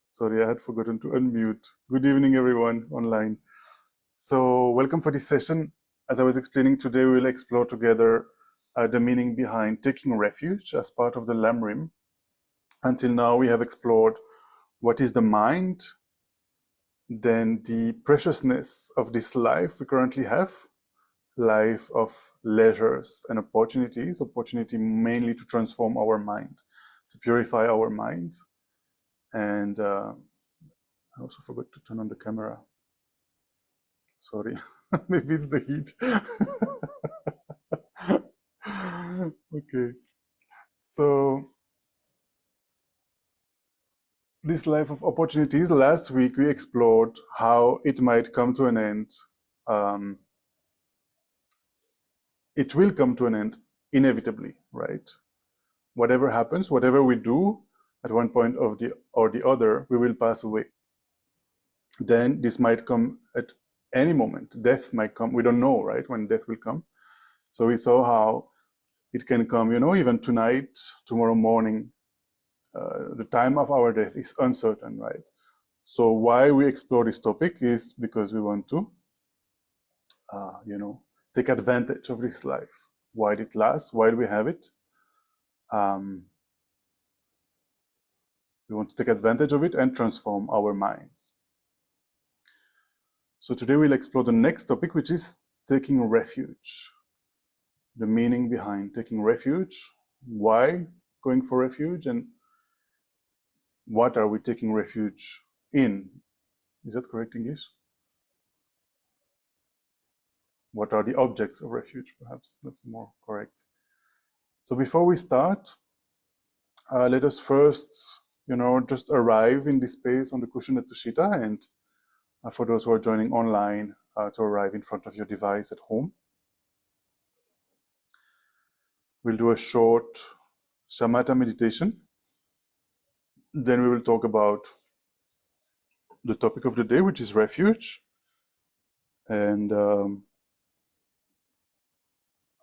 Sorry, I had forgotten to unmute. Good evening, everyone online. So welcome for this session. As I was explaining today, we'll explore together the meaning behind taking refuge as part of the Lamrim. Until now, we have explored what is the mind, then the preciousness of this life we currently have, life of leisures and opportunities, opportunity mainly to transform our mind, to purify our mind. And I also forgot to turn on the camera. Sorry, maybe it's the heat. Okay, so this life of opportunities, last week we explored how it might come to an end. It will come to an end inevitably, right? Whatever happens, whatever we do, at one point or the other, we will pass away. Then this might come at any moment. Death might come. We don't know, right, when death will come. So we saw how it can come, even tonight, tomorrow morning. The time of our death is uncertain, right? So why we explore this topic is because we want to, take advantage of this life while it lasts, while we have it. We want to take advantage of it and transform our minds. So today we'll explore the next topic, which is taking refuge. The meaning behind taking refuge, why going for refuge, and what are we taking refuge in? Is that correct English? What are the objects of refuge, perhaps? That's more correct. So before we start, let us first, just arrive in this space on the cushion at Tushita, and for those who are joining online, to arrive in front of your device at home. We'll do a short shamatha meditation. Then we will talk about the topic of the day, which is refuge. And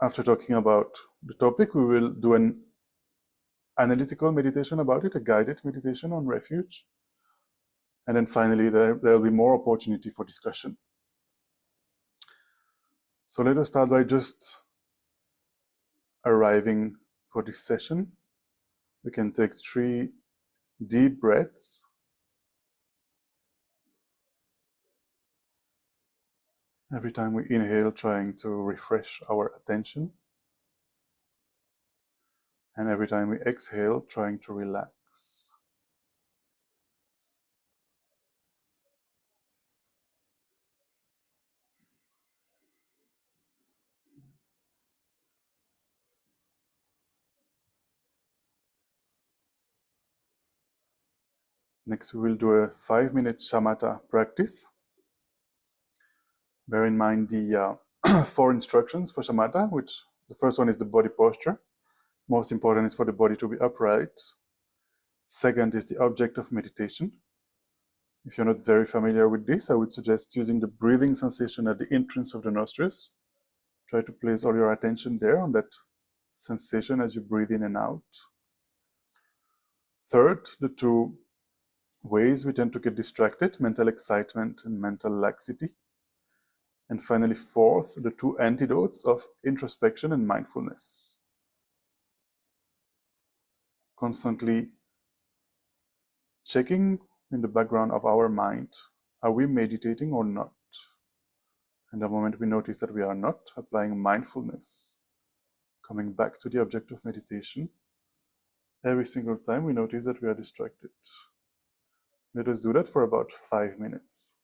after talking about the topic, we will do an analytical meditation about it, a guided meditation on refuge. And then finally, there will be more opportunity for discussion. So let us start by just arriving for this session. We can take 3 deep breaths. Every time we inhale, trying to refresh our attention. And every time we exhale, trying to relax. Next, we will do a 5-minute shamatha practice. Bear in mind the 4 instructions for shamatha, which the first one is the body posture. Most important is for the body to be upright. Second is the object of meditation. If you're not very familiar with this, I would suggest using the breathing sensation at the entrance of the nostrils. Try to place all your attention there on that sensation as you breathe in and out. Third, the 2 ways we tend to get distracted, mental excitement and mental laxity. And finally, fourth, the 2 antidotes of introspection and mindfulness. Constantly checking in the background of our mind, are we meditating or not? And the moment we notice that we are not, applying mindfulness, coming back to the object of meditation, every single time we notice that we are distracted. Let us do that for about 5 minutes.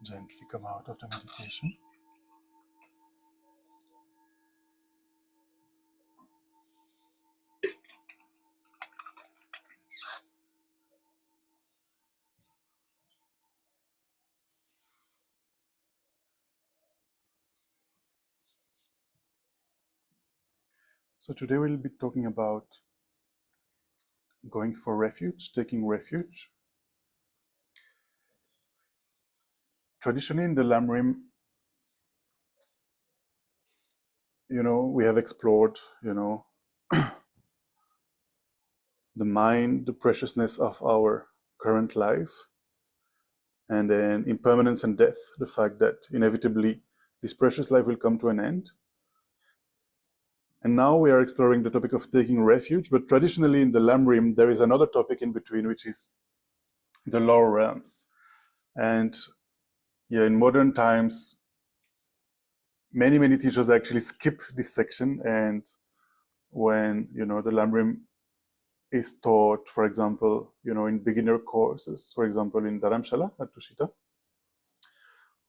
Gently come out of the meditation. So today we'll be talking about going for refuge, taking refuge. Traditionally in the Lamrim, we have explored, the mind, the preciousness of our current life, and then impermanence and death, the fact that inevitably this precious life will come to an end. And now we are exploring the topic of taking refuge, but traditionally in the Lamrim, there is another topic in between, which is the lower realms. And in modern times, many teachers actually skip this section, and when the Lamrim is taught, for example, in beginner courses, for example, in Dharamshala at Tushita,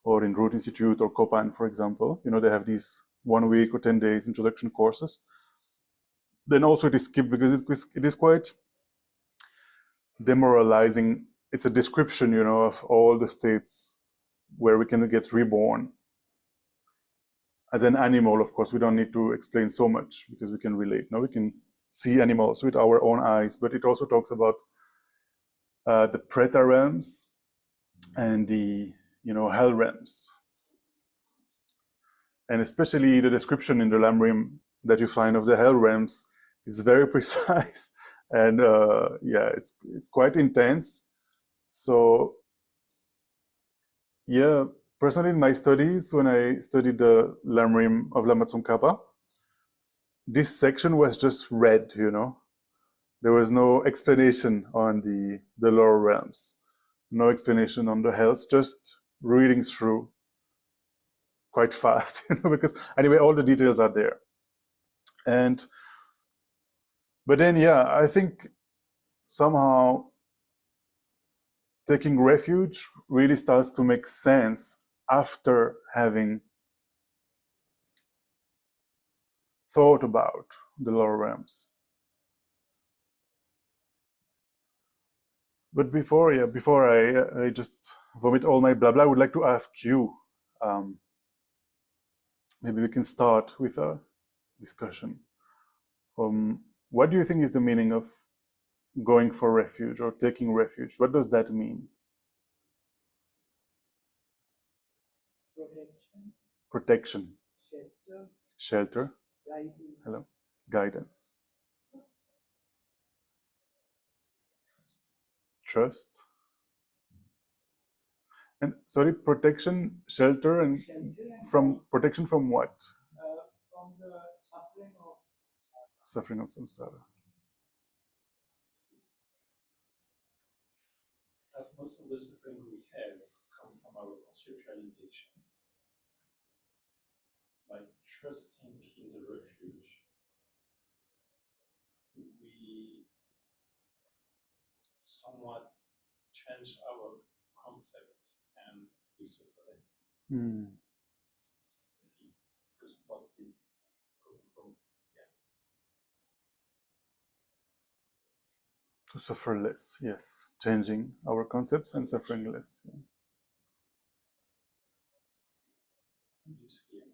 or in Root Institute or Kopan, for example, they have these 1 week or 10 days introduction courses. Then also it is skipped because it is quite demoralizing. It's a description, of all the states where we can get reborn. As an animal, of course, we don't need to explain so much because we can relate. Now we can see animals with our own eyes, but it also talks about the Preta realms and the hell realms. And especially the description in the Lamrim that you find of the hell realms is very precise, and it's quite intense. So personally in my studies, when I studied the Lamrim of Lama Tsongkhapa, this section was just read, There was no explanation on the lower realms, no explanation on the hells, just reading through quite fast, because anyway, all the details are there. But then, I think somehow taking refuge really starts to make sense after having thought about the lower realms. But before I just vomit all my blah blah, I would like to ask you, maybe we can start with a discussion. What do you think is the meaning of going for refuge or taking refuge? What does that mean? Protection. Shelter. Guidance. Hello. Guidance. Trust. And sorry, protection, shelter, and from protection from what? From the suffering of samsara. As most of the suffering we have come from our conceptualization. By trusting in the refuge, we somewhat change our concept and we suffer less. See, what's this coming from? To suffer less, yes. Changing our concepts and suffering less. Yeah. Reduce fear.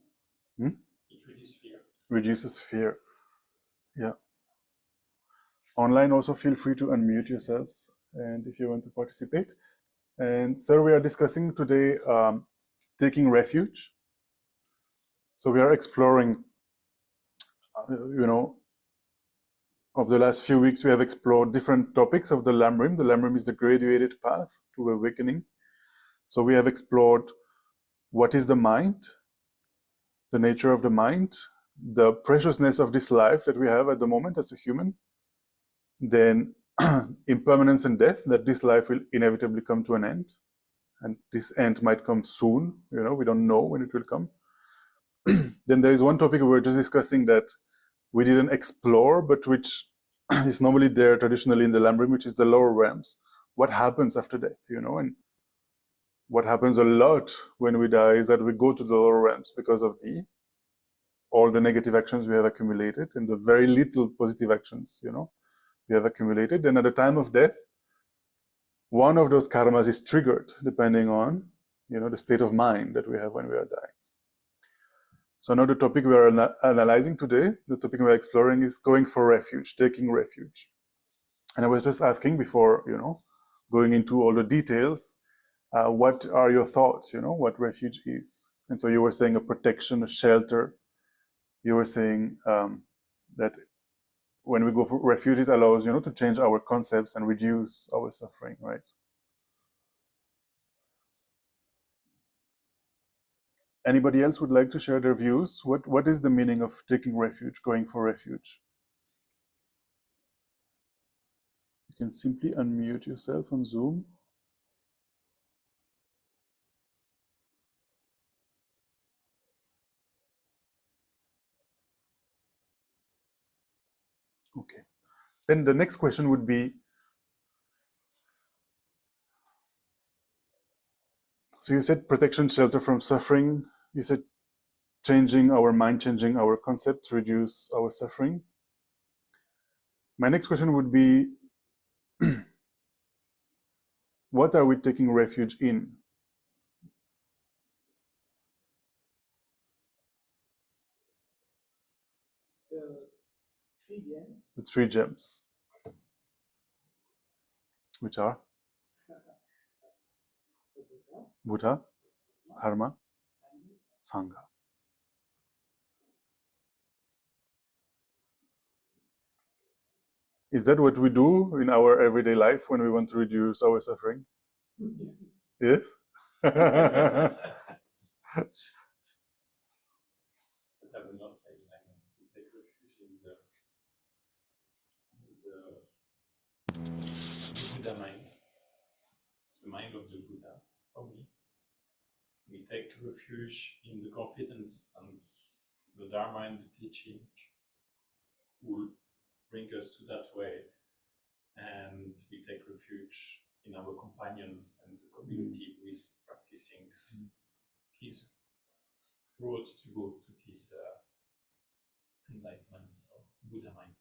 It reduces fear. Reduces fear. Yeah. Online, also feel free to unmute yourselves, and if you want to participate. And so we are discussing today taking refuge. So we are exploring, of the last few weeks, we have explored different topics of the Lamrim. The Lamrim is the graduated path to awakening. So we have explored what is the mind, the nature of the mind, the preciousness of this life that we have at the moment as a human, then impermanence and death, that this life will inevitably come to an end. And this end might come soon, we don't know when it will come. Then there is one topic we were just discussing that we didn't explore, but which is normally there traditionally in the Lamrim, which is the lower realms. What happens after death, And what happens a lot when we die is that we go to the lower realms because of all the negative actions we have accumulated and the very little positive actions, we have accumulated. And at the time of death, one of those karmas is triggered depending on, the state of mind that we have when we are dying. So now the topic we are analyzing today, the topic we are exploring is going for refuge, taking refuge. And I was just asking before, going into all the details, what are your thoughts, what refuge is? And so you were saying a protection, a shelter. You were saying that when we go for refuge, it allows, to change our concepts and reduce our suffering, right? Anybody else would like to share their views? What is the meaning of taking refuge, going for refuge? You can simply unmute yourself on Zoom. Okay. Then the next question would be, so you said protection, shelter from suffering. You said changing our mind, changing our concept to reduce our suffering. My next question would be, what are we taking refuge in? The three gems. Which are? Buddha, Dharma, Sangha. Is that what we do in our everyday life when we want to reduce our suffering? Yes? I will not say we take refuge in the Buddha mind, the mind of the Buddha, for me. We take refuge in the confidence and the Dharma and the teaching will bring us to that way. And we take refuge in our companions and the community who is practicing this road to go to this enlightenment of Buddha mind.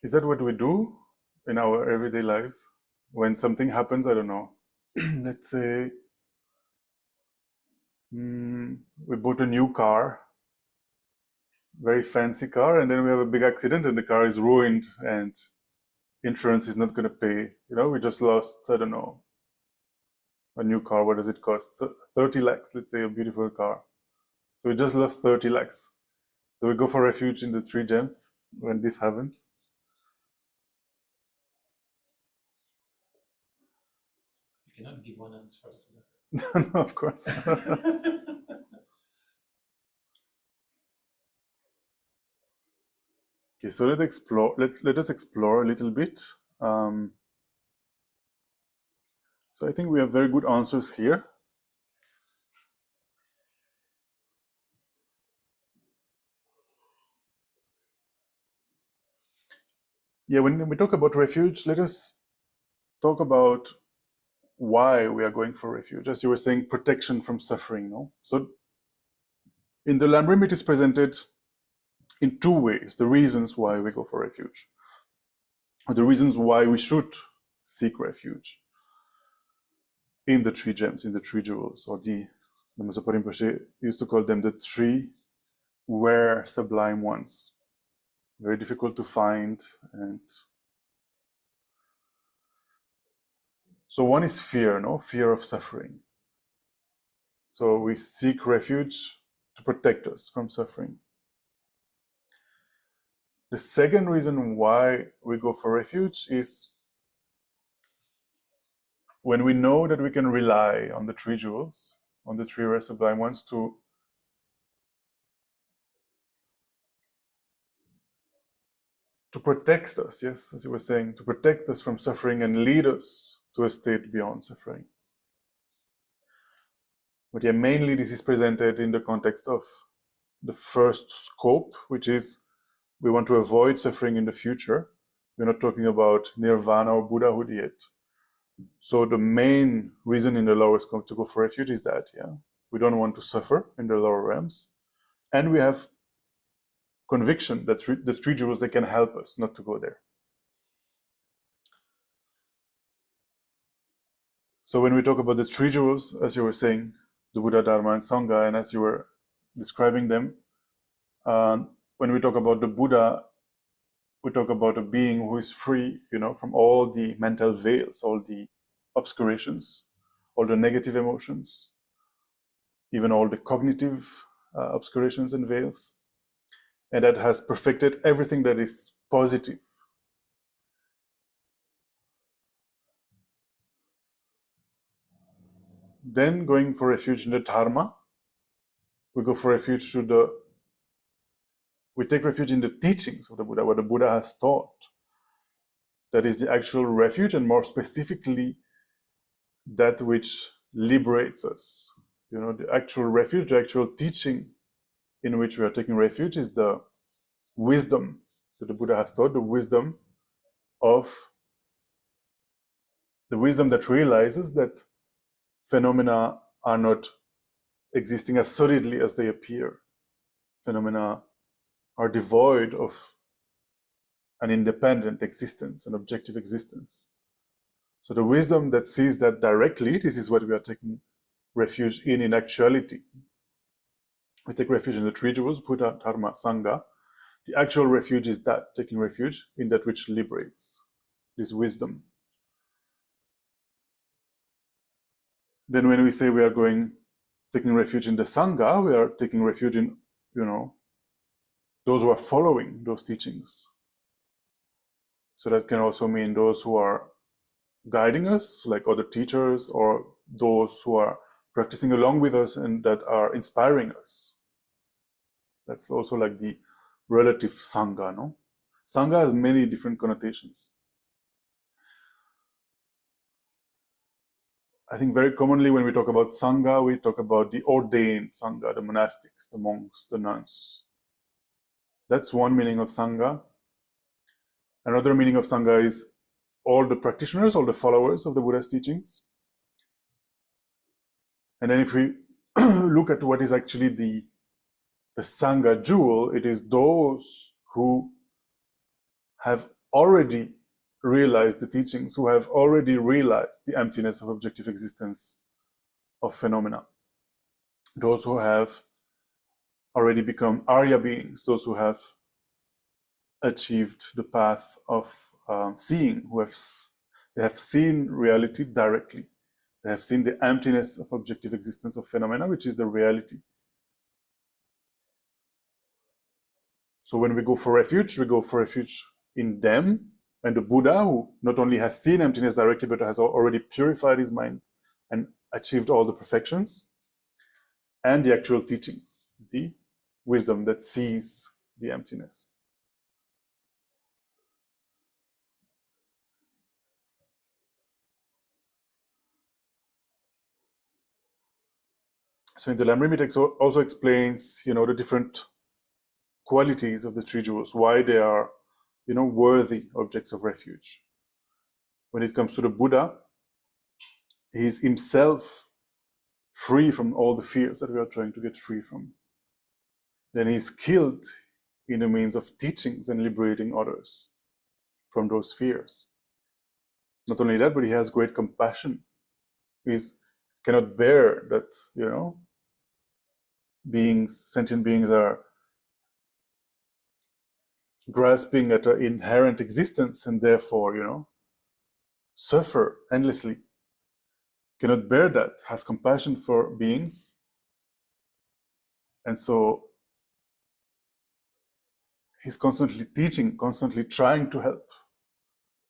Is that what we do in our everyday lives? When something happens, I don't know, let's say we bought a new car, very fancy car, and then we have a big accident and the car is ruined and insurance is not going to pay. We just lost, I don't know, a new car. What does it cost? 30 lakhs, let's say, a beautiful car. So we just lost 30 lakhs. Do we go for refuge in the three gems when this happens? You cannot give one answer to that. No, of course. Okay, so let us explore a little bit. So I think we have very good answers here. Yeah, when we talk about refuge, let us talk about why we are going for refuge. As you were saying, protection from suffering. No? So in the Lamrim, it is presented in two ways, the reasons why we go for refuge, or the reasons why we should seek refuge in the three gems, in the three jewels, or the Mazopa Rinpoche used to call them the three rare sublime ones. Very difficult to find. And so one is fear, fear of suffering. So we seek refuge to protect us from suffering. The second reason why we go for refuge is when we know that we can rely on the three jewels, on the three rare sublime ones to protect us, yes, as you were saying, to protect us from suffering and lead us to a state beyond suffering. But yeah, mainly this is presented in the context of the first scope, which is we want to avoid suffering in the future. We're not talking about Nirvana or Buddhahood yet. So the main reason in the lowers to go for refuge is that, we don't want to suffer in the lower realms, and we have conviction that the three jewels, they can help us not to go there. So when we talk about the three jewels, as you were saying, the Buddha, Dharma, and Sangha, and as you were describing them, when we talk about the Buddha, we talk about a being who is free, from all the mental veils, all the obscurations, all the negative emotions, even all the cognitive obscurations and veils, and that has perfected everything that is positive. Then going for refuge in the Dharma, we go for refuge we take refuge in the teachings of the Buddha, what the Buddha has taught. That is the actual refuge, and more specifically, that which liberates us. The actual refuge, the actual teaching in which we are taking refuge is the wisdom that the Buddha has taught, the wisdom that realizes that phenomena are not existing as solidly as they appear. Phenomena are devoid of an independent existence, an objective existence. So the wisdom that sees that directly, this is what we are taking refuge in actuality. We take refuge in the three jewels, Buddha, Dharma, Sangha. The actual refuge is that, taking refuge in that which liberates, this wisdom. Then when we say we are taking refuge in the Sangha, we are taking refuge in, those who are following those teachings. So that can also mean those who are guiding us, like other teachers, or those who are practicing along with us and that are inspiring us. That's also like the relative Sangha, no? Sangha has many different connotations. I think very commonly when we talk about Sangha, we talk about the ordained Sangha, the monastics, the monks, the nuns. That's one meaning of Sangha. Another meaning of Sangha is all the practitioners, all the followers of the Buddha's teachings. And then if we look at what is actually the Sangha jewel, it is those who have already realized the teachings, who have already realized the emptiness of objective existence of phenomena. Those who have already become Arya beings, those who have achieved the path of seeing, they have seen reality directly. They have seen the emptiness of objective existence of phenomena, which is the reality. So when we go for refuge in them, and the Buddha, who not only has seen emptiness directly, but has already purified his mind and achieved all the perfections, and the actual teachings, the wisdom that sees the emptiness. So in the Lamrim, it also explains, the different qualities of the three jewels, why they are, worthy objects of refuge. When it comes to the Buddha, he is himself free from all the fears that we are trying to get free from. Then he is skilled in the means of teachings and liberating others from those fears. Not only that, but he has great compassion. He cannot bear that, sentient beings are grasping at an inherent existence and therefore, suffer endlessly. Cannot bear that, has compassion for beings, and so he's constantly teaching, constantly trying to help.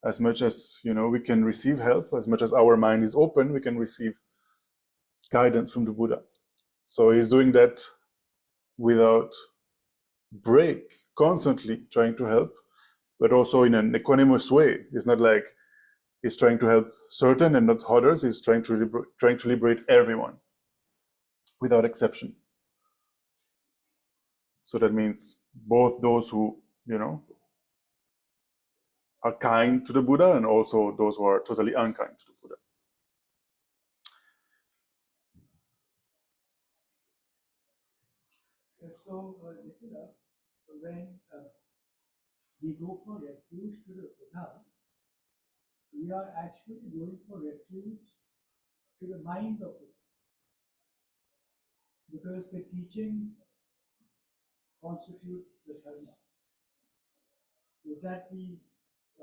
As much as we can receive help, as much as our mind is open, we can receive guidance from the Buddha. So he's doing that without break, constantly trying to help, but also in an equanimous way. It's not like he's trying to help certain and not others. He's trying to liberate everyone without exception. So that means both those who, are kind to the Buddha and also those who are totally unkind to the Buddha. So, Nicola, when we go for refuge to the Buddha, we are actually going for refuge to the mind of it. Because the teachings constitute the dharma. Would that be a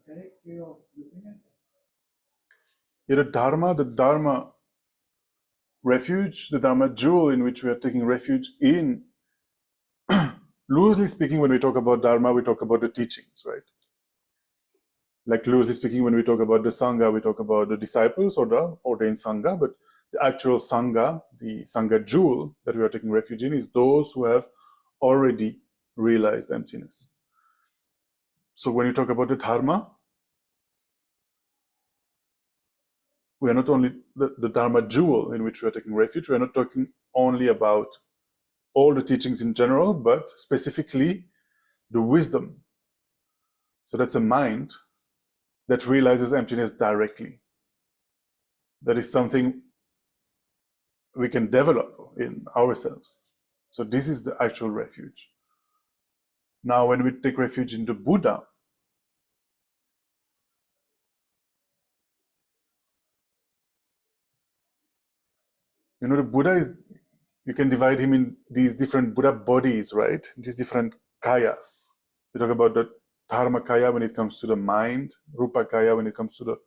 correct way of looking at it? Yeah, the Dharma refuge, the Dharma jewel in which we are taking refuge in, loosely speaking, when we talk about Dharma, we talk about the teachings, right? Like loosely speaking, when we talk about the Sangha, we talk about the disciples or the ordained Sangha, but the actual Sangha, the Sangha jewel that we are taking refuge in, is those who have already realized emptiness. So when you talk about the Dharma, we are not only the Dharma jewel in which we are taking refuge, we are not talking only about all the teachings in general, but specifically the wisdom. So that's a mind that realizes emptiness directly. That is something we can develop in ourselves. So this is the actual refuge. Now, when we take refuge in the Buddha, the Buddha is, you can divide him in these different Buddha bodies, right? These different kayas. We talk about the Dharma kaya when it comes to the mind, Rupa kaya when it comes to the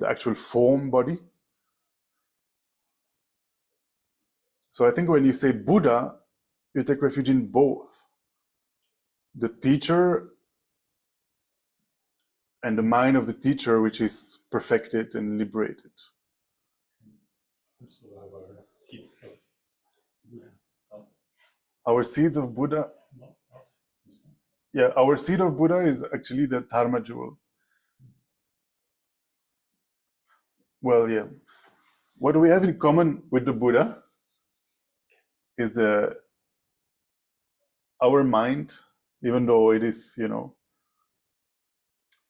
actual form body. So I think when you say Buddha, you take refuge in both. The teacher and the mind of the teacher, which is perfected and liberated. Also our seeds of Buddha. Our seeds of Buddha, No, not. yeah, our seed of Buddha is actually the Dharma jewel. Well, yeah. What we have in common with the Buddha is our mind, even though it is,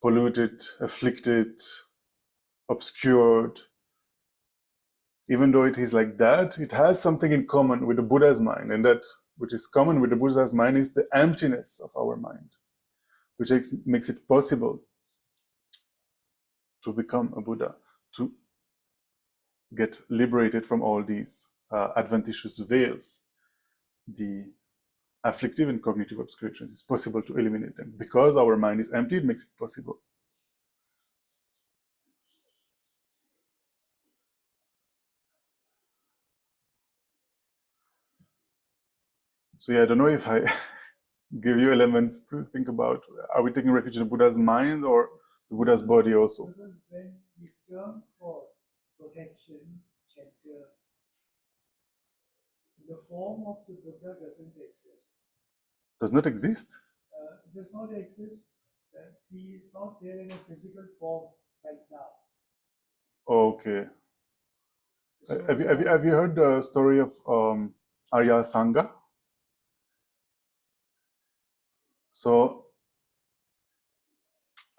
polluted, afflicted, obscured, even though it is like that, it has something in common with the Buddha's mind, and that which is common with the Buddha's mind is the emptiness of our mind, which makes it possible to become a Buddha, to get liberated from all these adventitious veils, the afflictive and cognitive obscurations. It's possible to eliminate them. Because our mind is empty, it makes it possible. So yeah, I don't know if I give you elements to think about. Are we taking refuge in the Buddha's mind or the Buddha's body also? Because when we turn for protection, shelter, the form of the Buddha doesn't exist. Does not exist? Does not exist. He is not there in a physical form right now. Okay. So Have you heard the story of Arya Sangha? So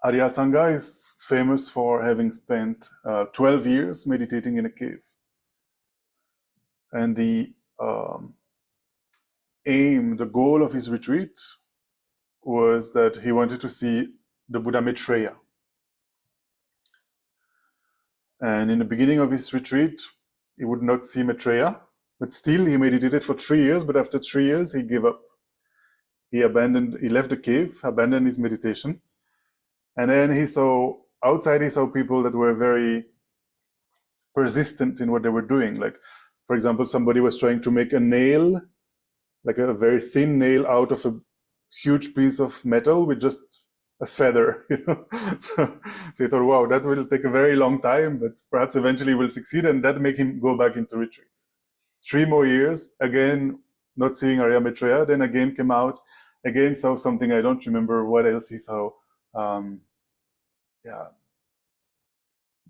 Arya Sangha is famous for having spent 12 years meditating in a cave. And the aim, the goal of his retreat was that he wanted to see the Buddha Maitreya. And in the beginning of his retreat, he would not see Maitreya, but still he meditated for 3 years, but after 3 years he gave up. He left the cave, abandoned his meditation, and then he saw people that were very persistent in what they were doing. Like, for example, somebody was trying to make a nail, like a very thin nail out of a huge piece of metal with just a feather, So he thought, wow, that will take a very long time, but perhaps eventually we'll succeed, and that made him go back into retreat. 3 more years, again, not seeing Arya Maitreya, then again came out, again saw something, I don't remember what else he saw.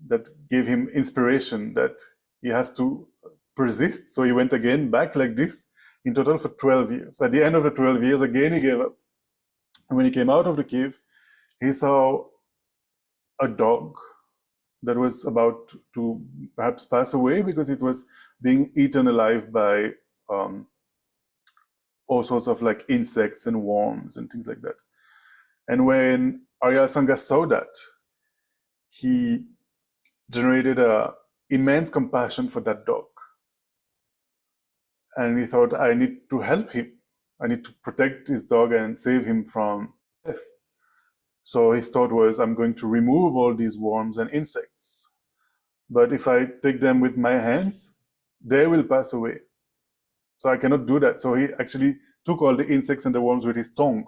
That gave him inspiration that he has to persist. So he went again back like this, in total for 12 years. At the end of the 12 years, again he gave up. And when he came out of the cave, he saw a dog that was about to perhaps pass away because it was being eaten alive by all sorts of like insects and worms and things like that. And when Arya Sangha saw that, he generated a immense compassion for that dog. And he thought, I need to help him. I need to protect this dog and save him from death. So his thought was, I'm going to remove all these worms and insects. But if I take them with my hands, they will pass away. So I cannot do that. So he actually took all the insects and the worms with his tongue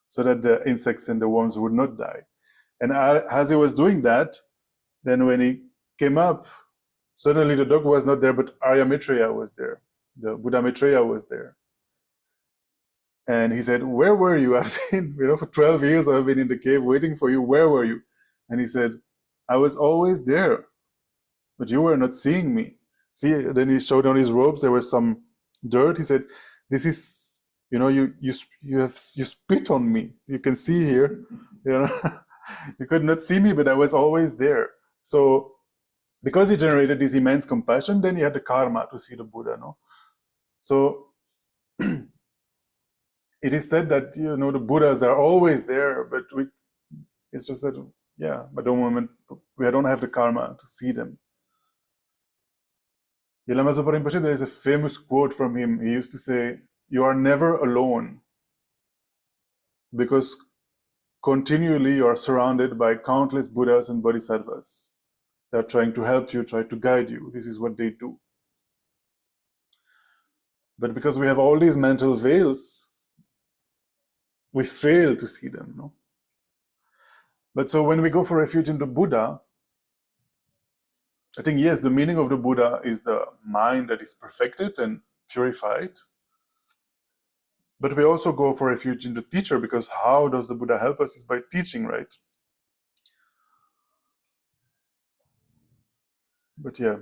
so that the insects and the worms would not die. And as he was doing that, then when he came up, suddenly the dog was not there, but Arya Maitreya was there. The Buddha Maitreya was there. And he said, where were you? I've been, for 12 years I've been in the cave waiting for you. Where were you? And he said, I was always there, but you were not seeing me. See, then he showed on his robes, there was some dirt. He said, this is, you spit on me. You can see here, you could not see me, but I was always there. So because he generated this immense compassion, then he had the karma to see the Buddha, no? So it is said that, the Buddhas are always there, but it's just that, at the moment, we don't have the karma to see them. Lama Zopa Rinpoche, there is a famous quote from him. He used to say, you are never alone because continually you are surrounded by countless Buddhas and Bodhisattvas. They are trying to help you, try to guide you. This is what they do. But because we have all these mental veils, we fail to see them, no? But so when we go for refuge in the Buddha, I think, yes, the meaning of the Buddha is the mind that is perfected and purified. But we also go for refuge in the teacher, because how does the Buddha help us is by teaching, right? But yeah,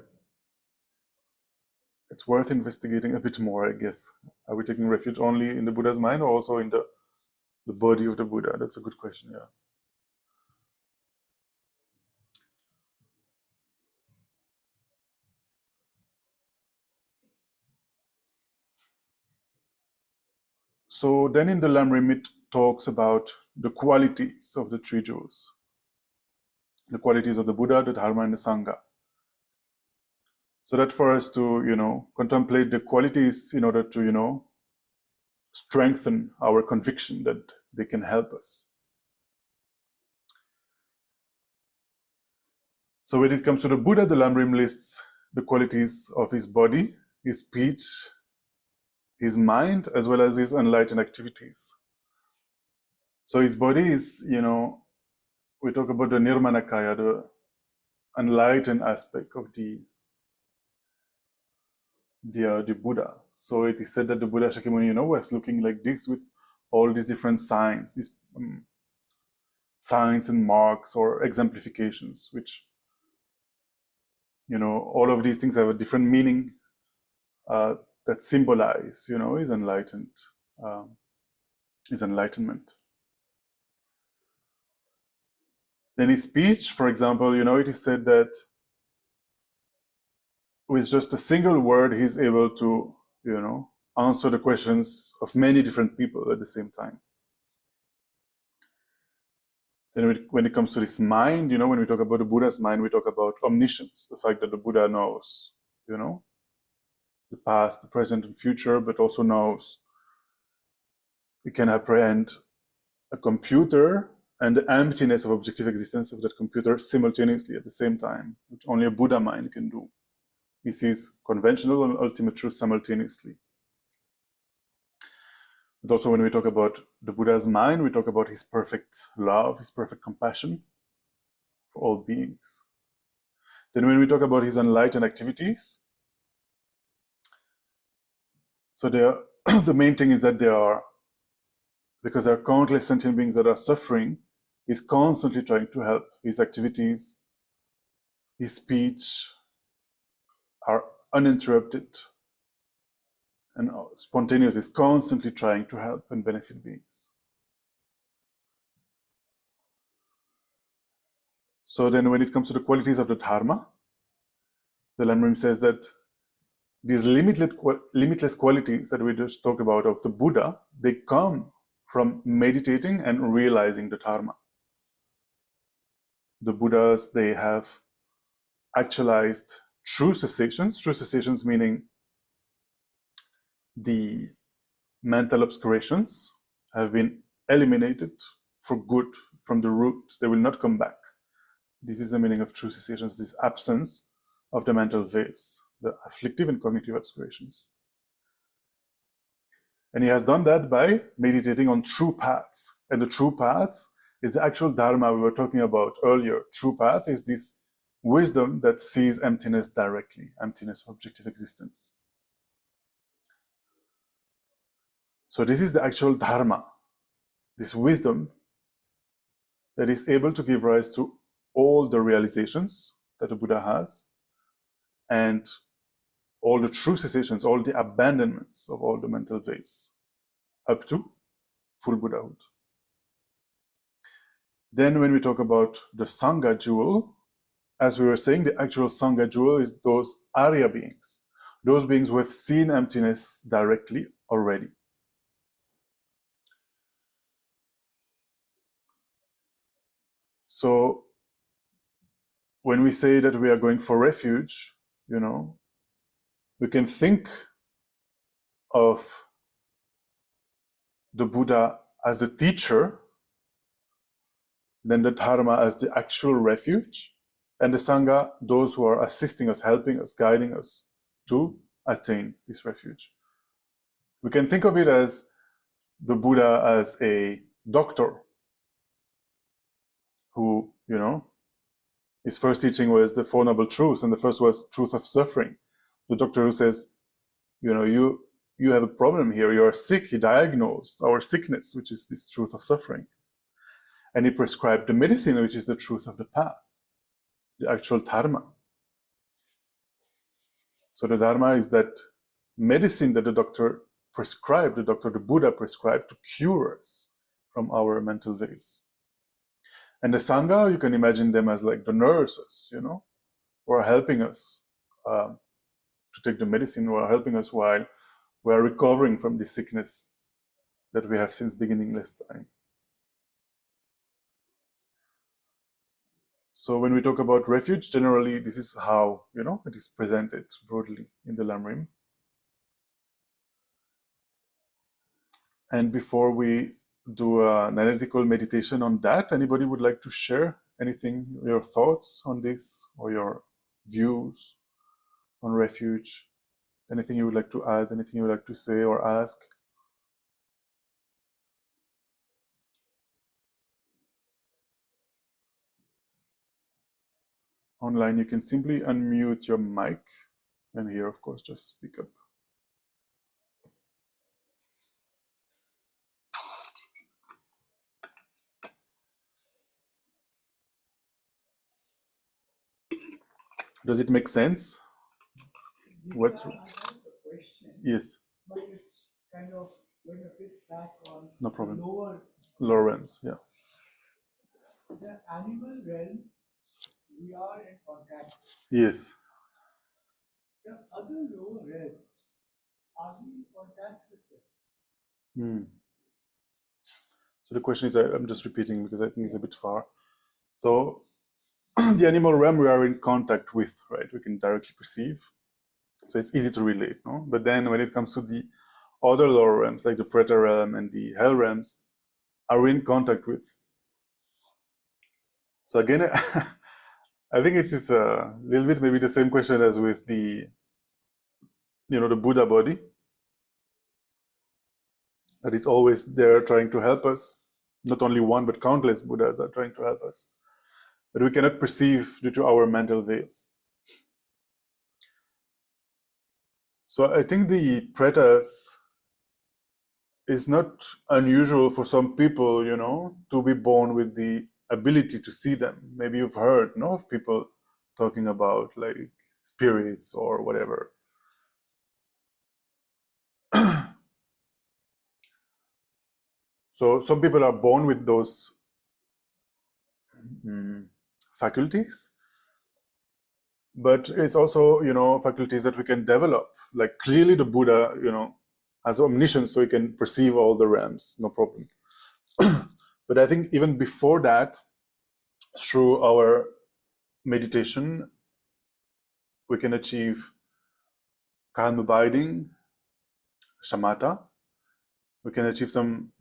it's worth investigating a bit more, I guess. Are we taking refuge only in the Buddha's mind or also in the body of the Buddha? That's a good question, yeah. So then in the Lamrim, it talks about the qualities of the three jewels. The qualities of the Buddha, the Dharma, and the Sangha. So that for us to, contemplate the qualities in order to, strengthen our conviction that they can help us. So when it comes to the Buddha, the Lamrim lists the qualities of his body, his speech, his mind, as well as his enlightened activities. So his body is, we talk about the Nirvana Kaya, the enlightened aspect of the Buddha. So it is said that the Buddha Shakyamuni, was looking like this with all these different signs, these signs and marks or exemplifications, which, all of these things have a different meaning that symbolize, his enlightenment. Then his speech, for example, it is said that with just a single word, he's able to, answer the questions of many different people at the same time. Then when it comes to this mind, when we talk about the Buddha's mind, we talk about omniscience, the fact that the Buddha knows, the past, the present, and future, but also knows. We can apprehend a computer and the emptiness of objective existence of that computer simultaneously at the same time, which only a Buddha mind can do. He sees conventional and ultimate truth simultaneously. But also when we talk about the Buddha's mind, we talk about his perfect love, his perfect compassion for all beings. Then when we talk about his enlightened activities, so the main thing is that because there are countless sentient beings that are suffering, he's constantly trying to help. His activities, his speech are uninterrupted and spontaneous. He's constantly trying to help and benefit beings. So then when it comes to the qualities of the Dharma, the Lamrim says that these limitless qualities that we just talked about of the Buddha, they come from meditating and realizing the Dharma. The Buddhas, they have actualized true cessations meaning the mental obscurations have been eliminated for good from the root. They will not come back. This is the meaning of true cessations, this absence of the mental veils, the afflictive and cognitive obscurations. And he has done that by meditating on true paths. And the true paths is the actual Dharma we were talking about earlier. True path is this wisdom that sees emptiness directly, emptiness of objective existence. So this is the actual Dharma, this wisdom that is able to give rise to all the realizations that the Buddha has and all the true cessations, all the abandonments of all the mental veils, up to full Buddhahood. Then when we talk about the Sangha jewel, as we were saying, the actual Sangha jewel is those Arya beings, those beings who have seen emptiness directly already. So when we say that we are going for refuge, we can think of the Buddha as the teacher, then the Dharma as the actual refuge, and the Sangha, those who are assisting us, helping us, guiding us to attain this refuge. We can think of it as the Buddha as a doctor who, his first teaching was the Four Noble Truths, and the first was truth of suffering. The doctor who says, you have a problem here, you are sick. He diagnosed our sickness, which is this truth of suffering. And he prescribed the medicine, which is the truth of the path, the actual Dharma. So the Dharma is that medicine that the Buddha prescribed to cure us from our mental veils. And the Sangha, you can imagine them as like the nurses, who are helping us to take the medicine, who are helping us while we are recovering from the sickness that we have since beginningless time. So when we talk about refuge, generally this is how, it is presented broadly in the Lamrim. And before we do an analytical meditation on that, anybody would like to share anything, your thoughts on this, or your views on refuge? Anything you would like to add, anything you would like to say or ask? Online, you can simply unmute your mic, and here, of course, just speak up. Does it make sense? What? I have a question. Yes. But it's kind of going a bit back on No problem. Lower realms, yeah. The animal realm, we are in contact. Yes. The other lower realms, are we in contact with them? So the question is, I'm just repeating because I think it's a bit far. So the animal realm we are in contact with, right? We can directly perceive. So it's easy to relate, no? But then when it comes to the other lower realms, like the Preta realm and the hell realms, are we in contact with? So again, I think it is a little bit maybe the same question as with the, the Buddha body. That it's always there trying to help us. Not only one, but countless Buddhas are trying to help us. But we cannot perceive due to our mental veils. So I think the Pretas is not unusual for some people, to be born with the ability to see them. Maybe you've heard, of people talking about like spirits or whatever. So some people are born with those faculties, but it's also, faculties that we can develop. Like clearly the Buddha, has omniscience, so he can perceive all the realms, no problem. But I think even before that, through our meditation, we can achieve calm abiding, shamatha. We can achieve some,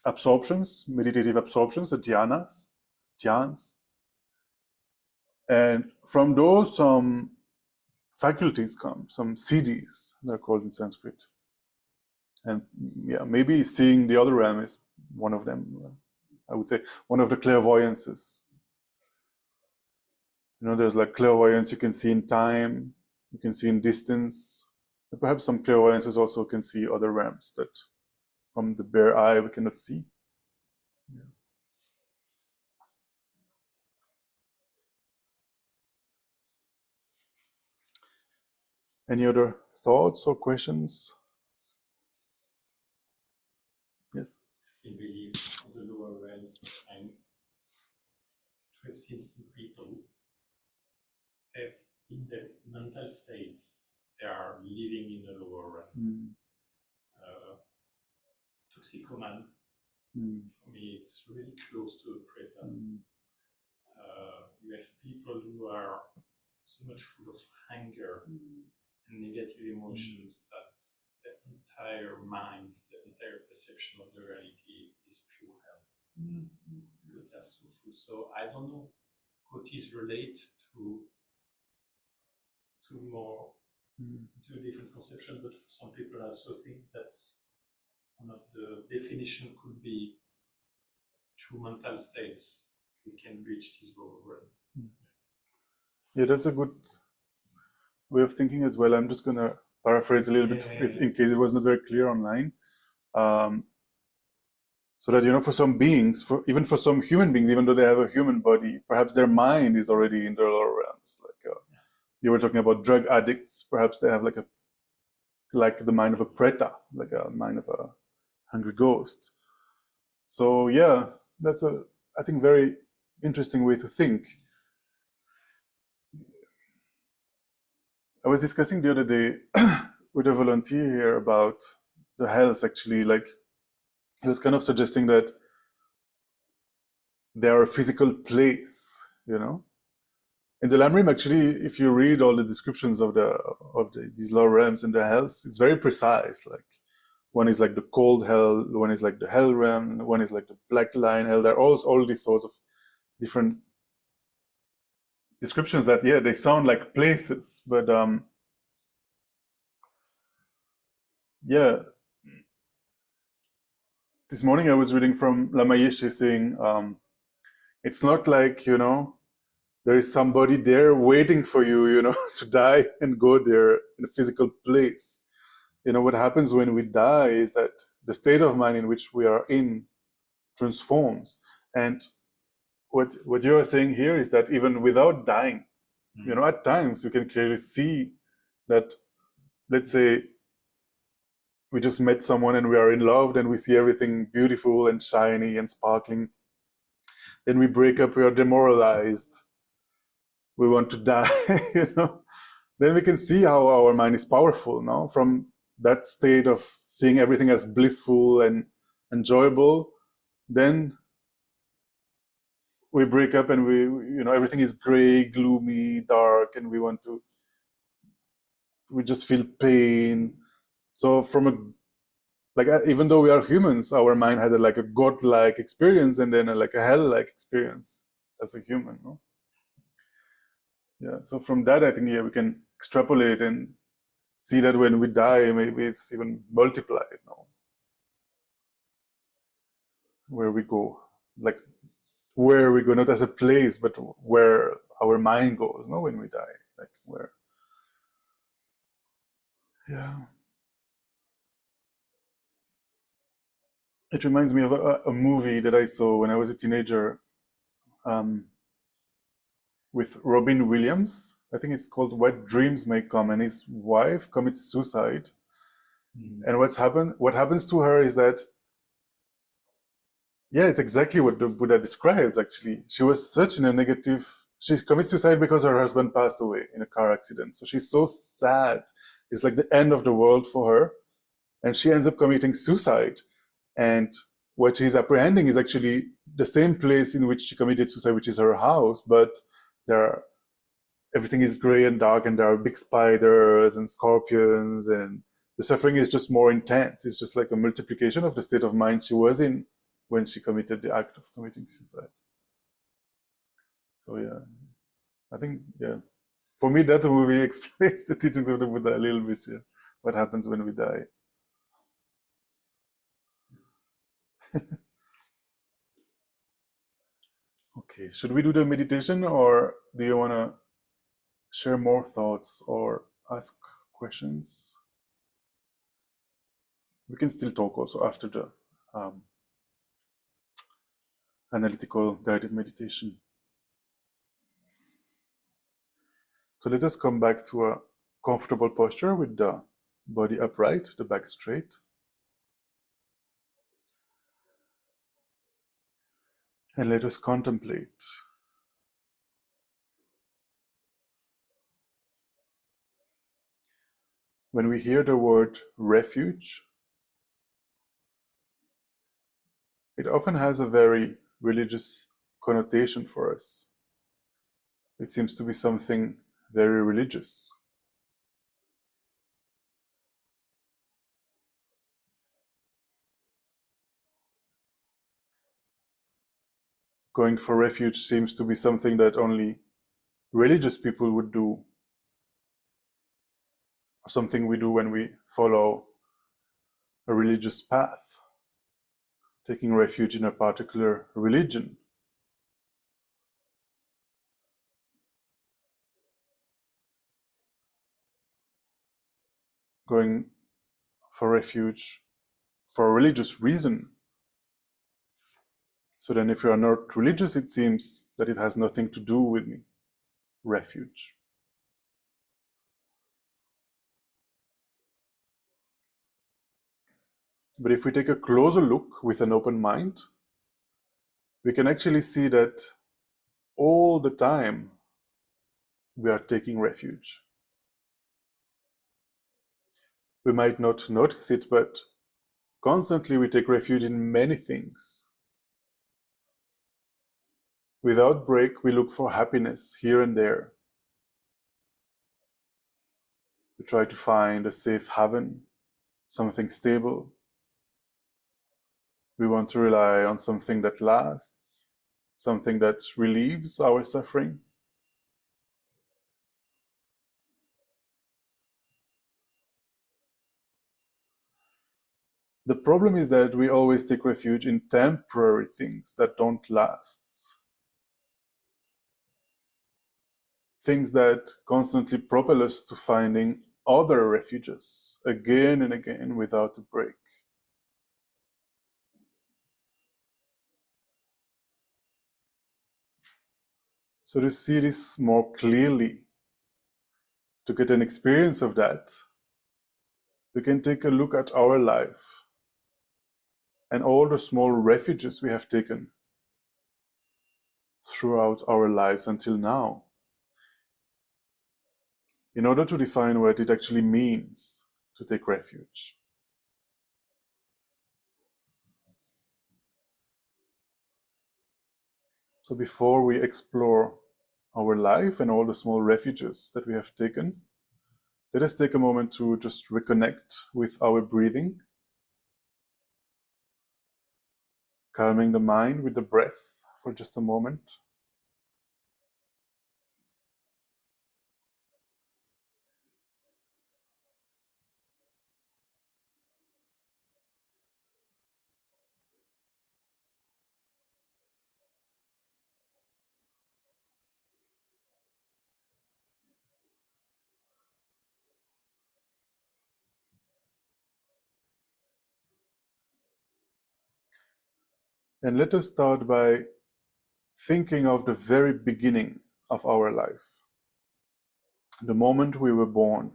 absorptions, meditative absorptions, the dhyanas. And from those, some faculties come, some siddhis, they're called in Sanskrit. And yeah, maybe seeing the other realm is one of them. I would say one of the clairvoyances. There's like clairvoyance you can see in time, you can see in distance. And perhaps some clairvoyances also can see other realms that from the bare eye we cannot see. Yeah. Any other thoughts or questions? Yes. Still believe on the lower realms, and to have seen some people have in their mental states they are living in the lower realm. Toxicoman, for me, it's really close to a preta. You have people who are so much full of anger and negative emotions that the entire mind, the entire perception of the reality is pure hell. Because they are so full. So I don't know what is related to more to different conception, but for some people I also think that's one of the definition could be through mental states we can reach this lower realm. Yeah, that's a good way of thinking as well. I'm just gonna paraphrase a little bit in case it was not very clear online. So that, for some beings, even for some human beings, even though they have a human body, perhaps their mind is already in the lower realms. Like you were talking about drug addicts, perhaps they have like the mind of a preta, like a mind of a hungry ghost. So yeah, that's I think very interesting way to think. I was discussing the other day with a volunteer here about the hells. Actually, like he was kind of suggesting that they are a physical place, In the Lamrim, actually, if you read all the descriptions of these lower realms and the hells, it's very precise. Like one is like the cold hell, one is like the hell realm, one is like the black lion hell. There are all these sorts of different descriptions that, yeah, they sound like places, but yeah. This morning I was reading from Lama Yeshe saying, it's not like, there is somebody there waiting for you, to die and go there in a physical place. What happens when we die is that the state of mind in which we are in transforms. And what you are saying here is that even without dying, at times you can clearly see that, let's say, we just met someone and we are in love, and we see everything beautiful and shiny and sparkling. Then we break up, we are demoralized. We want to die, Then we can see how our mind is powerful, no? From that state of seeing everything as blissful and enjoyable, then we break up and everything is gray, gloomy, dark, and we just feel pain. So even though we are humans, our mind had a god-like experience and then a hell-like experience as a human, no? Yeah, so from that, I think, we can extrapolate and see that when we die, maybe it's even multiplied, no? Where we go, where we go, not as a place, but where our mind goes, no? When we die, where. Yeah. It reminds me of a movie that I saw when I was a teenager, with Robin Williams. I think it's called What Dreams May Come, and his wife commits suicide. And what happens to her is that, yeah, it's exactly what the Buddha describes, actually. She was such in a negative, she commits suicide because her husband passed away in a car accident. So she's so sad. It's like the end of the world for her. And she ends up committing suicide. And what she's apprehending is actually the same place in which she committed suicide, which is her house, but there are, everything is gray and dark, and there are big spiders and scorpions, and the suffering is just more intense. It's just like a multiplication of the state of mind she was in when she committed the act of committing suicide. So yeah, I think, yeah, for me that movie explains the teachings of the Buddha a little bit. Yeah, what happens when we die. Okay, should we do the meditation, or do you want to share more thoughts or ask questions? We can still talk also after the analytical guided meditation. So let us come back to a comfortable posture with the body upright, the back straight. And let us contemplate. When we hear the word refuge, it often has a very religious connotation for us. It seems to be something very religious. Going for refuge seems to be something that only religious people would do, or something we do when we follow a religious path, taking refuge in a particular religion. Going for refuge for a religious reason. So then if you are not religious, it seems that it has nothing to do with me. Refuge. But if we take a closer look with an open mind, we can actually see that all the time we are taking refuge. We might not notice it, but constantly we take refuge in many things. Without break, we look for happiness here and there. We try to find a safe haven, something stable. We want to rely on something that lasts, something that relieves our suffering. The problem is that we always take refuge in temporary things that don't last. Things that constantly propel us to finding other refuges again and again without a break. So to see this more clearly, to get an experience of that, we can take a look at our life and all the small refuges we have taken throughout our lives until now, in order to define what it actually means to take refuge. So before we explore our life and all the small refuges that we have taken, let us take a moment to just reconnect with our breathing, calming the mind with the breath for just a moment. And let us start by thinking of the very beginning of our life, the moment we were born.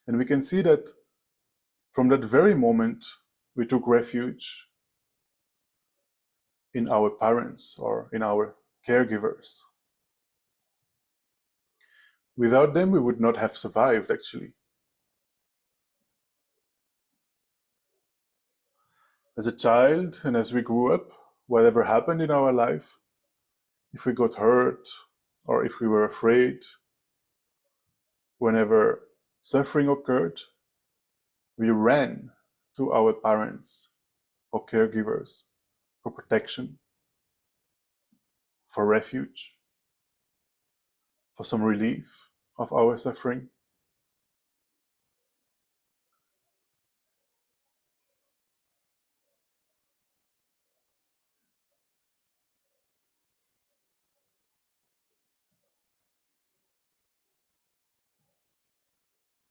And we can see that from that very moment, we took refuge in our parents or in our caregivers. Without them, we would not have survived, actually. As a child and as we grew up, whatever happened in our life, if we got hurt or if we were afraid, whenever suffering occurred, we ran to our parents or caregivers for protection, for refuge, for some relief of our suffering.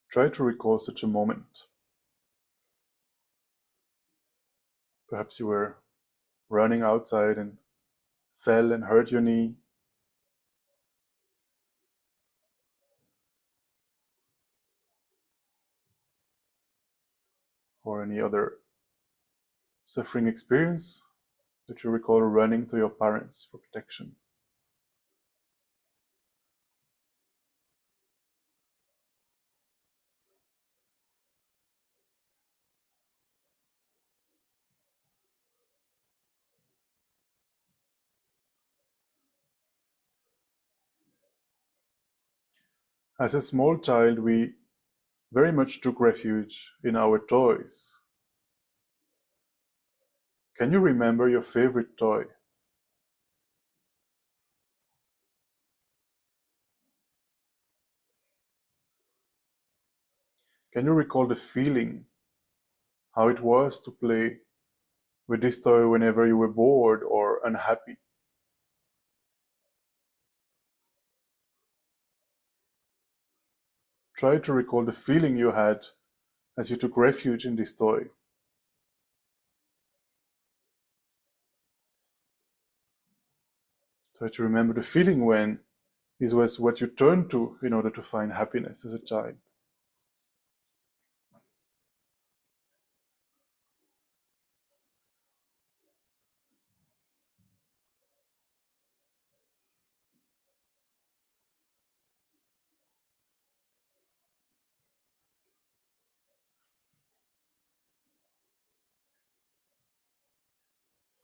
Try to recall such a moment. Perhaps you were running outside and fell and hurt your knee. Or any other suffering experience that you recall running to your parents for protection. As a small child, we very much took refuge in our toys. Can you remember your favorite toy? Can you recall the feeling, how it was to play with this toy whenever you were bored or unhappy? Try to recall the feeling you had as you took refuge in this toy. Try to remember the feeling when this was what you turned to in order to find happiness as a child.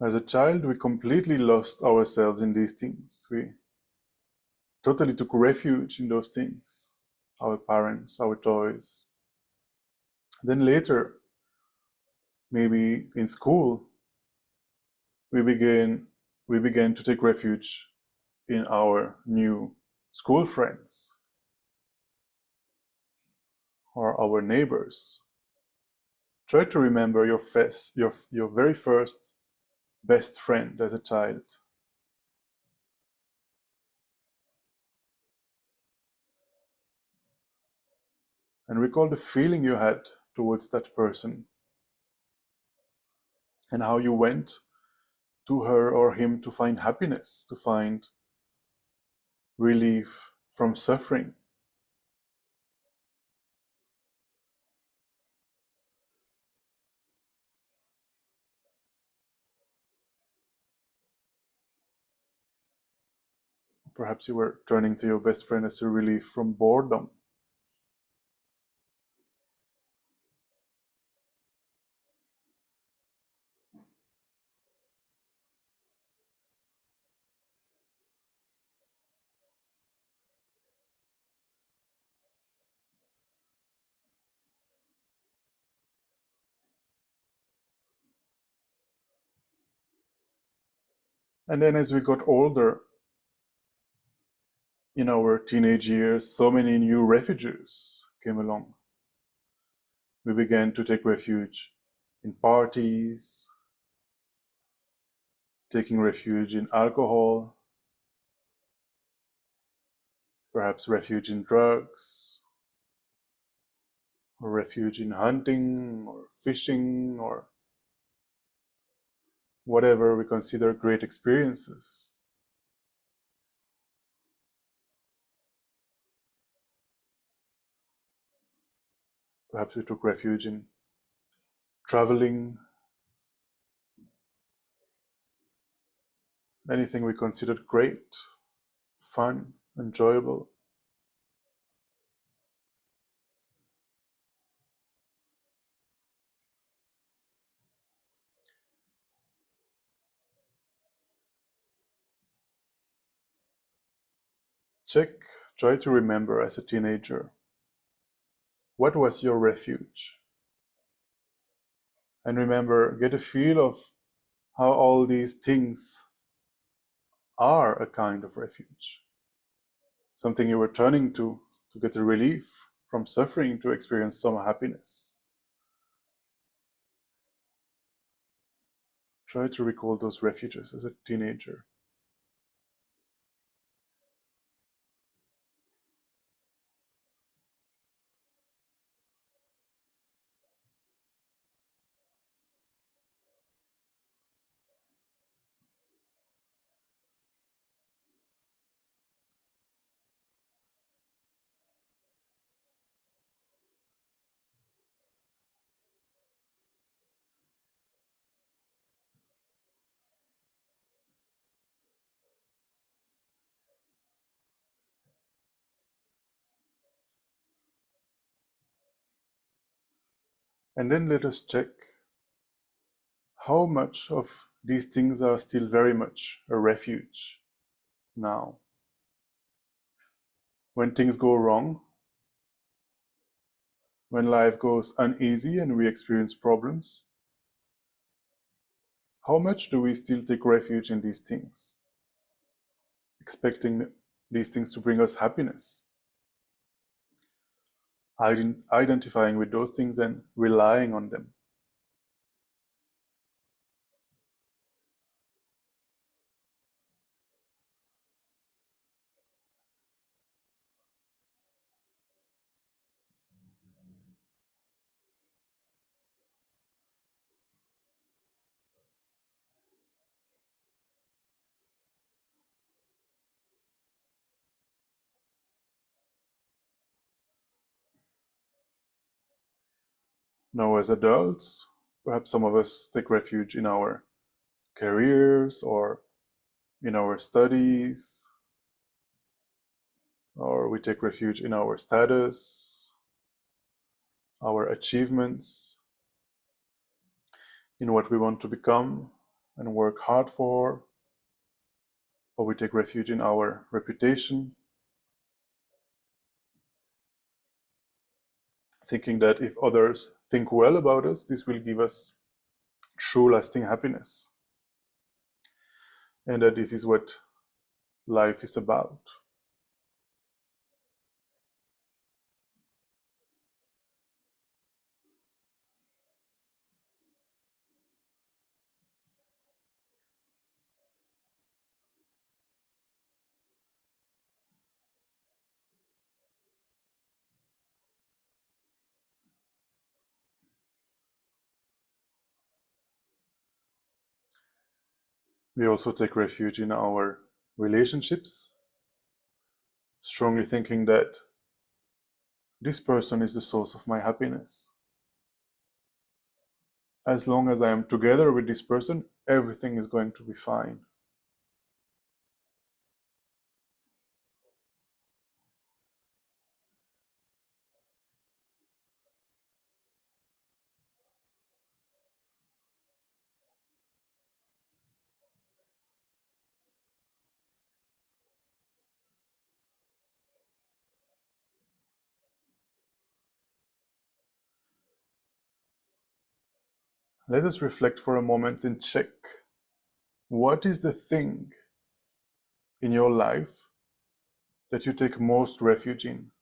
As a child, we completely lost ourselves in these things. We totally took refuge in those things, our parents, our toys. Then later, maybe in school, we began to take refuge in our new school friends or our neighbors. Try to remember your very first best friend as a child. And recall the feeling you had towards that person and how you went to her or him to find happiness, to find relief from suffering. Perhaps you were turning to your best friend as a relief from boredom. And then as we got older, in our teenage years, so many new refuges came along. We began to take refuge in parties, taking refuge in alcohol, perhaps refuge in drugs, or refuge in hunting or fishing or whatever we consider great experiences. Perhaps we took refuge in traveling anything we considered great, fun, enjoyable. Try to remember as a teenager, what was your refuge? And remember, get a feel of how all these things are a kind of refuge. Something you were turning to get a relief from suffering, to experience some happiness. Try to recall those refuges as a teenager. And then let us check how much of these things are still very much a refuge now. When things go wrong, when life goes uneasy and we experience problems, how much do we still take refuge in these things, expecting these things to bring us happiness? Identifying with those things and relying on them. Now, as adults, perhaps some of us take refuge in our careers or in our studies, or we take refuge in our status, our achievements, in what we want to become and work hard for, or we take refuge in our reputation, thinking that if others think well about us, this will give us true lasting happiness, and that this is what life is about. We also take refuge in our relationships, strongly thinking that this person is the source of my happiness. As long as I am together with this person, everything is going to be fine. Let us reflect for a moment and check, what is the thing in your life that you take most refuge in?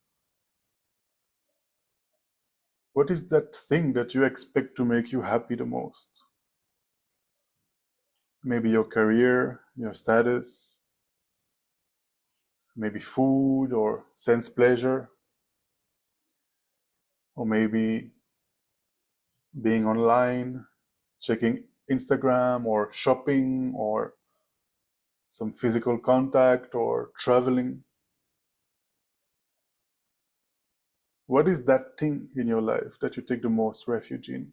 What is that thing that you expect to make you happy the most? Maybe your career, your status, maybe food or sense pleasure, or maybe being online, checking Instagram or shopping or some physical contact or traveling. What is that thing in your life that you take the most refuge in?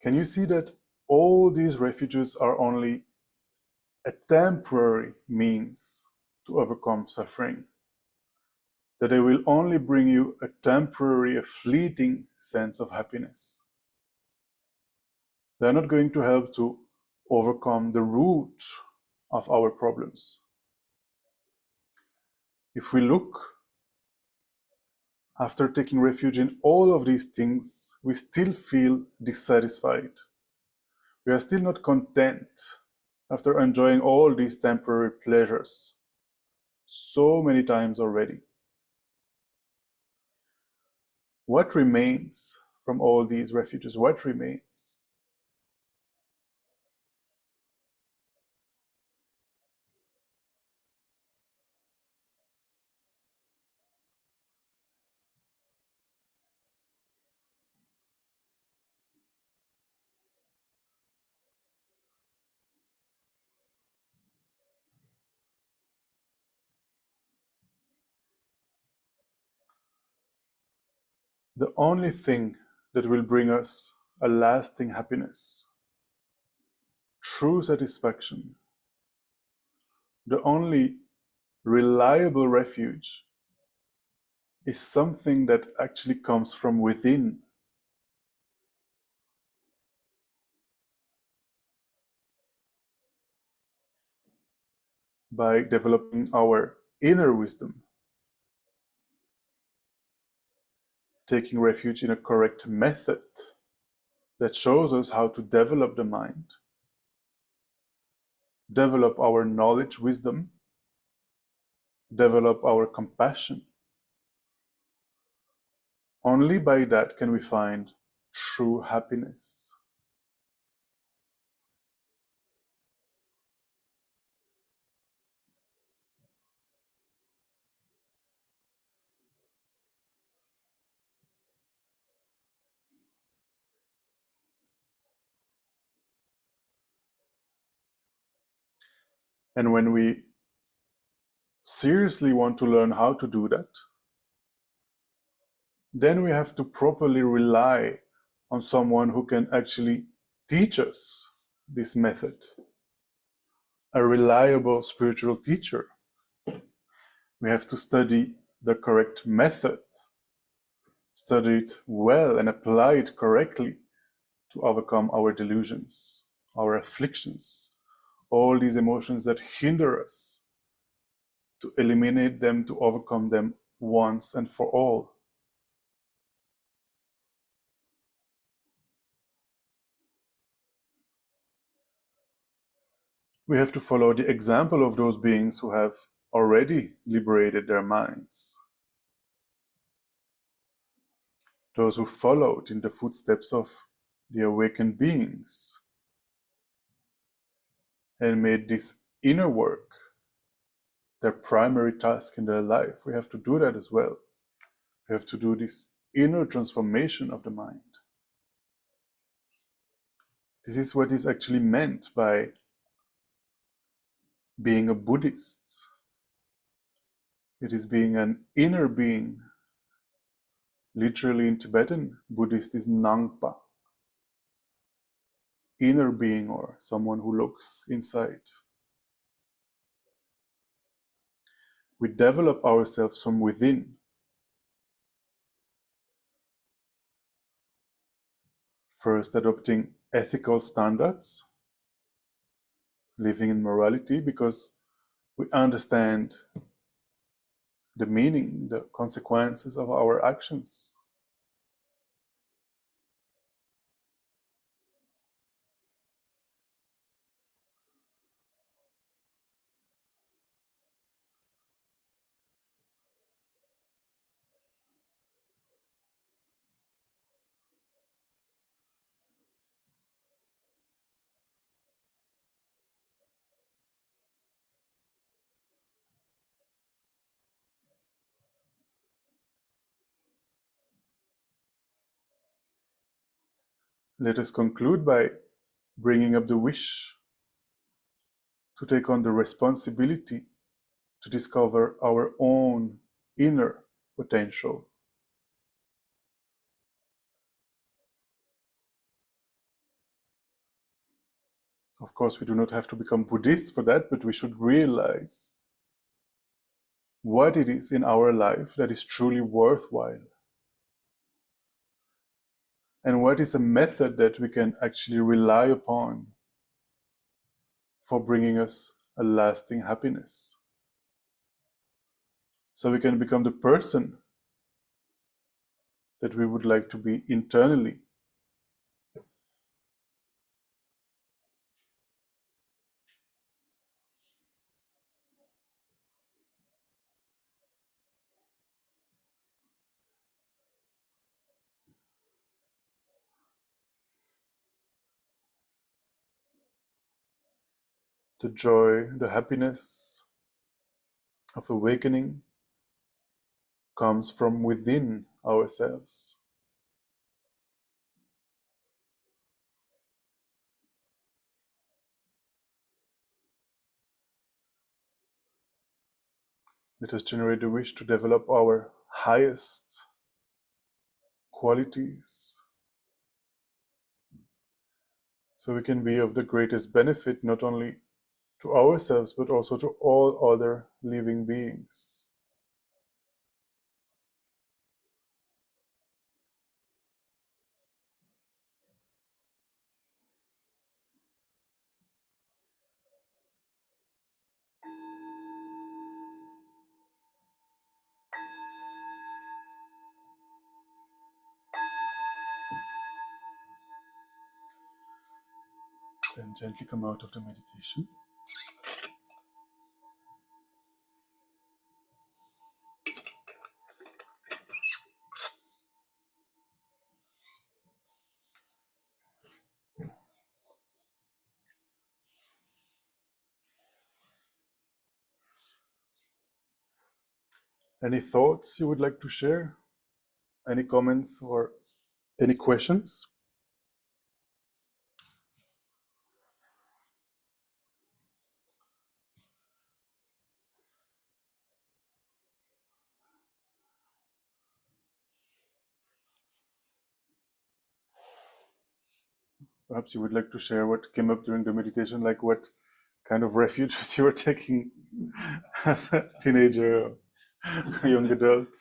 can you see that all these refuges are only a temporary means to overcome suffering? That they will only bring you a temporary, a fleeting sense of happiness. They're not going to help to overcome the root of our problems. If we look after taking refuge in all of these things, we still feel dissatisfied. We are still not content after enjoying all these temporary pleasures so many times already. What remains from all these refuges? What remains? The only thing that will bring us a lasting happiness, true satisfaction, the only reliable refuge is something that actually comes from within. By developing our inner wisdom, taking refuge in a correct method that shows us how to develop the mind, develop our knowledge, wisdom, develop our compassion. Only by that can we find true happiness. And when we seriously want to learn how to do that, then we have to properly rely on someone who can actually teach us this method. A reliable spiritual teacher. We have to study the correct method, study it well and apply it correctly to overcome our delusions, our afflictions, all these emotions that hinder us, to eliminate them, to overcome them once and for all. We have to follow the example of those beings who have already liberated their minds. Those who followed in the footsteps of the awakened beings and made this inner work their primary task in their life. We have to do that as well. We have to do this inner transformation of the mind. This is what is actually meant by being a Buddhist. It is being an inner being. Literally in Tibetan, Buddhist is Nangpa. Inner being, or someone who looks inside. We develop ourselves from within. First, adopting ethical standards, living in morality, because we understand the meaning, the consequences of our actions. Let us conclude by bringing up the wish to take on the responsibility to discover our own inner potential. Of course, we do not have to become Buddhists for that, but we should realize what it is in our life that is truly worthwhile. And what is a method that we can actually rely upon for bringing us a lasting happiness. So we can become the person that we would like to be internally. The joy, the happiness of awakening comes from within ourselves. Let us generate the wish to develop our highest qualities so we can be of the greatest benefit not only to ourselves but also to all other living beings. Then gently come out of the meditation. Any thoughts you would like to share? Any comments or any questions? Perhaps you would like to share what came up during the meditation, like what kind of refuges you were taking as a teenager or a young adult,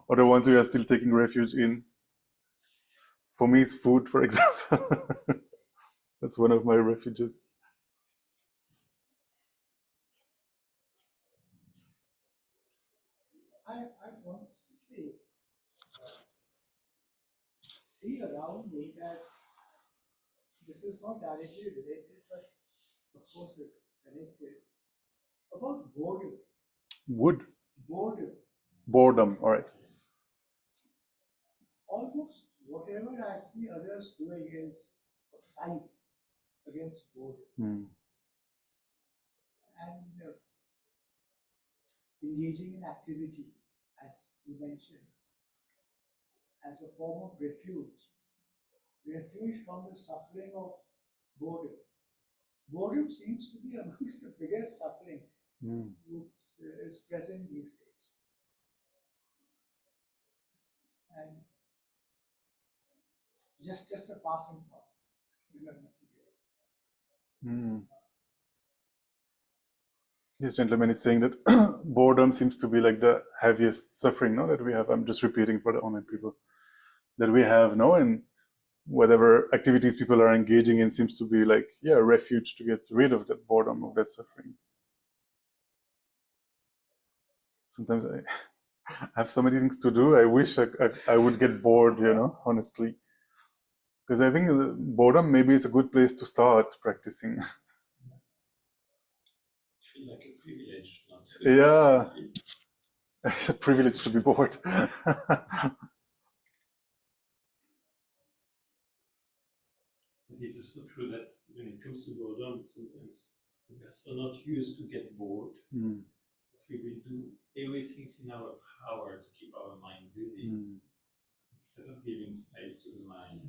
or the ones you are still taking refuge in. For me, it's food, for example. That's one of my refuges. I constantly see around me that this is not directly related, but of course it's connected, about boredom. Wood, Boredom. boredom, all right. Almost whatever I see others doing is a fight against boredom. Mm. And engaging in activity, as you mentioned, as a form of refuge from the suffering of boredom. Boredom seems to be amongst the biggest suffering which is present these days. And just a passing thought. Mm. This gentleman is saying that boredom seems to be like the heaviest suffering, no, that we have. I'm just repeating for the online people that we have, no, and whatever activities people are engaging in seems to be like, yeah, a refuge to get rid of that boredom, of that suffering. Sometimes I have so many things to do. I wish I would get bored, honestly. Because I think boredom maybe is a good place to start practicing. I feel like a privilege. Yeah, it's a privilege to be bored. It is also true that when it comes to boredom, sometimes we are so not used to get bored that we will do everything in our power to keep our mind busy instead of giving space to the mind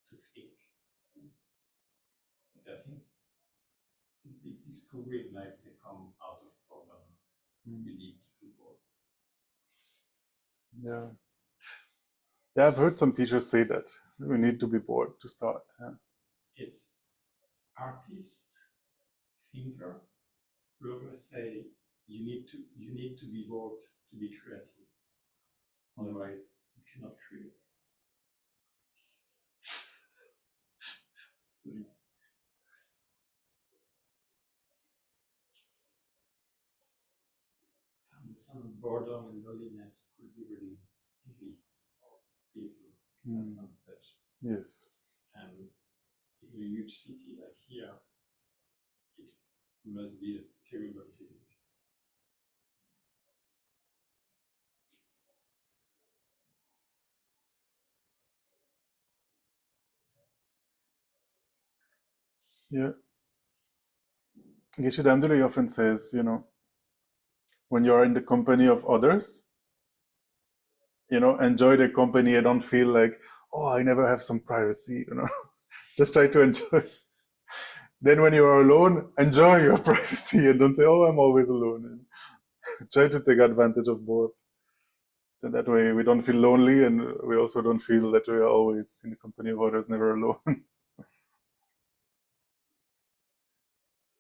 to think. But I think the big discovery in life they come out of problems. We need to be bored. Yeah. Yeah, I've heard some teachers say that we need to be bored to start. Yeah. artist, thinker, we always say you need to be bored to be creative. Otherwise, you cannot create. The sense of boredom and loneliness could be really heavy for people on stage. Yes. And in a huge city like here, it must be a terrible feeling. Yeah. Geshe Damduli often says, when you're in the company of others, enjoy their company and don't feel like, oh, I never have some privacy, Just try to enjoy. Then when you are alone, enjoy your privacy and don't say, oh, I'm always alone. And try to take advantage of both. So that way we don't feel lonely and we also don't feel that we are always in the company of others, never alone.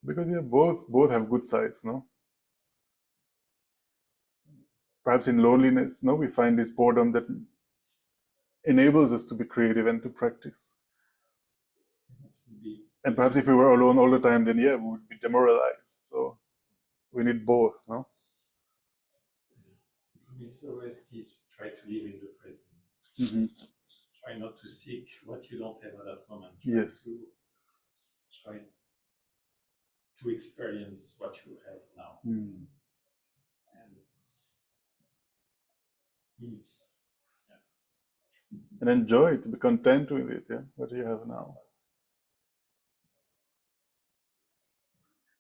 Because both have good sides, no? Perhaps in loneliness, no, we find this boredom that enables us to be creative and to practice. And perhaps if we were alone all the time, then we would be demoralized. So we need both, no? For me, it's always this: try to live in the present. Mm-hmm. Try not to seek what you don't have at that moment. Try to experience what you have now. Mm. And enjoy it, be content with it, what you have now.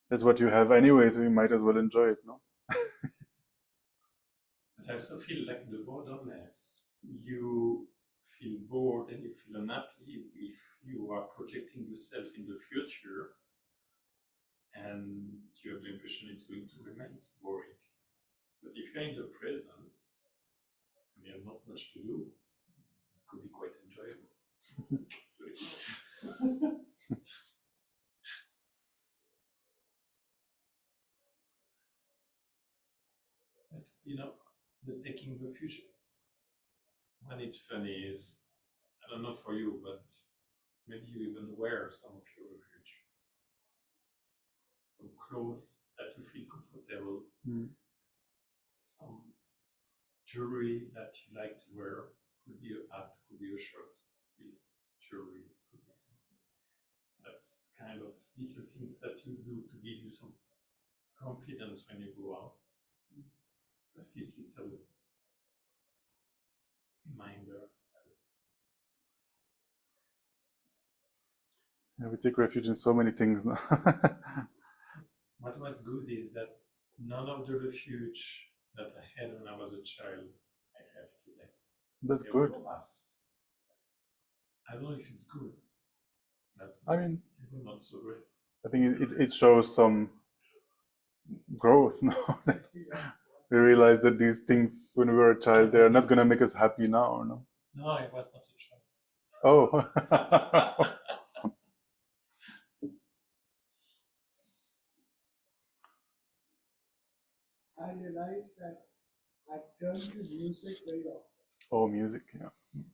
That's what you have anyway, so you might as well enjoy it, no? But I also feel like the boredomness, you feel bored and you feel unhappy if you are projecting yourself in the future and you have the impression it's going to remain boring. But if you're in the present and you have not much to do, it could be quite enjoyable. But the taking refuge, when it's funny is, I don't know for you, but maybe you even wear some of your refuge. Some clothes that you feel comfortable. Some jewelry that you like to wear. Could be a hat, could be a shirt, could be jewelry, could be something. That's the kind of little things that you do to give you some confidence when you go out. That is little reminder. We take refuge in so many things now. What was good is that none of the refuge that I had when I was a child I have today. That's good. I don't know if it's good. I mean, not so great. I think it shows some growth. No? We realize that these things, when we were a child, they are not going to make us happy now. No, no, it was not a choice. Oh. I realized that I turned to music very often. Oh, music, yeah. And,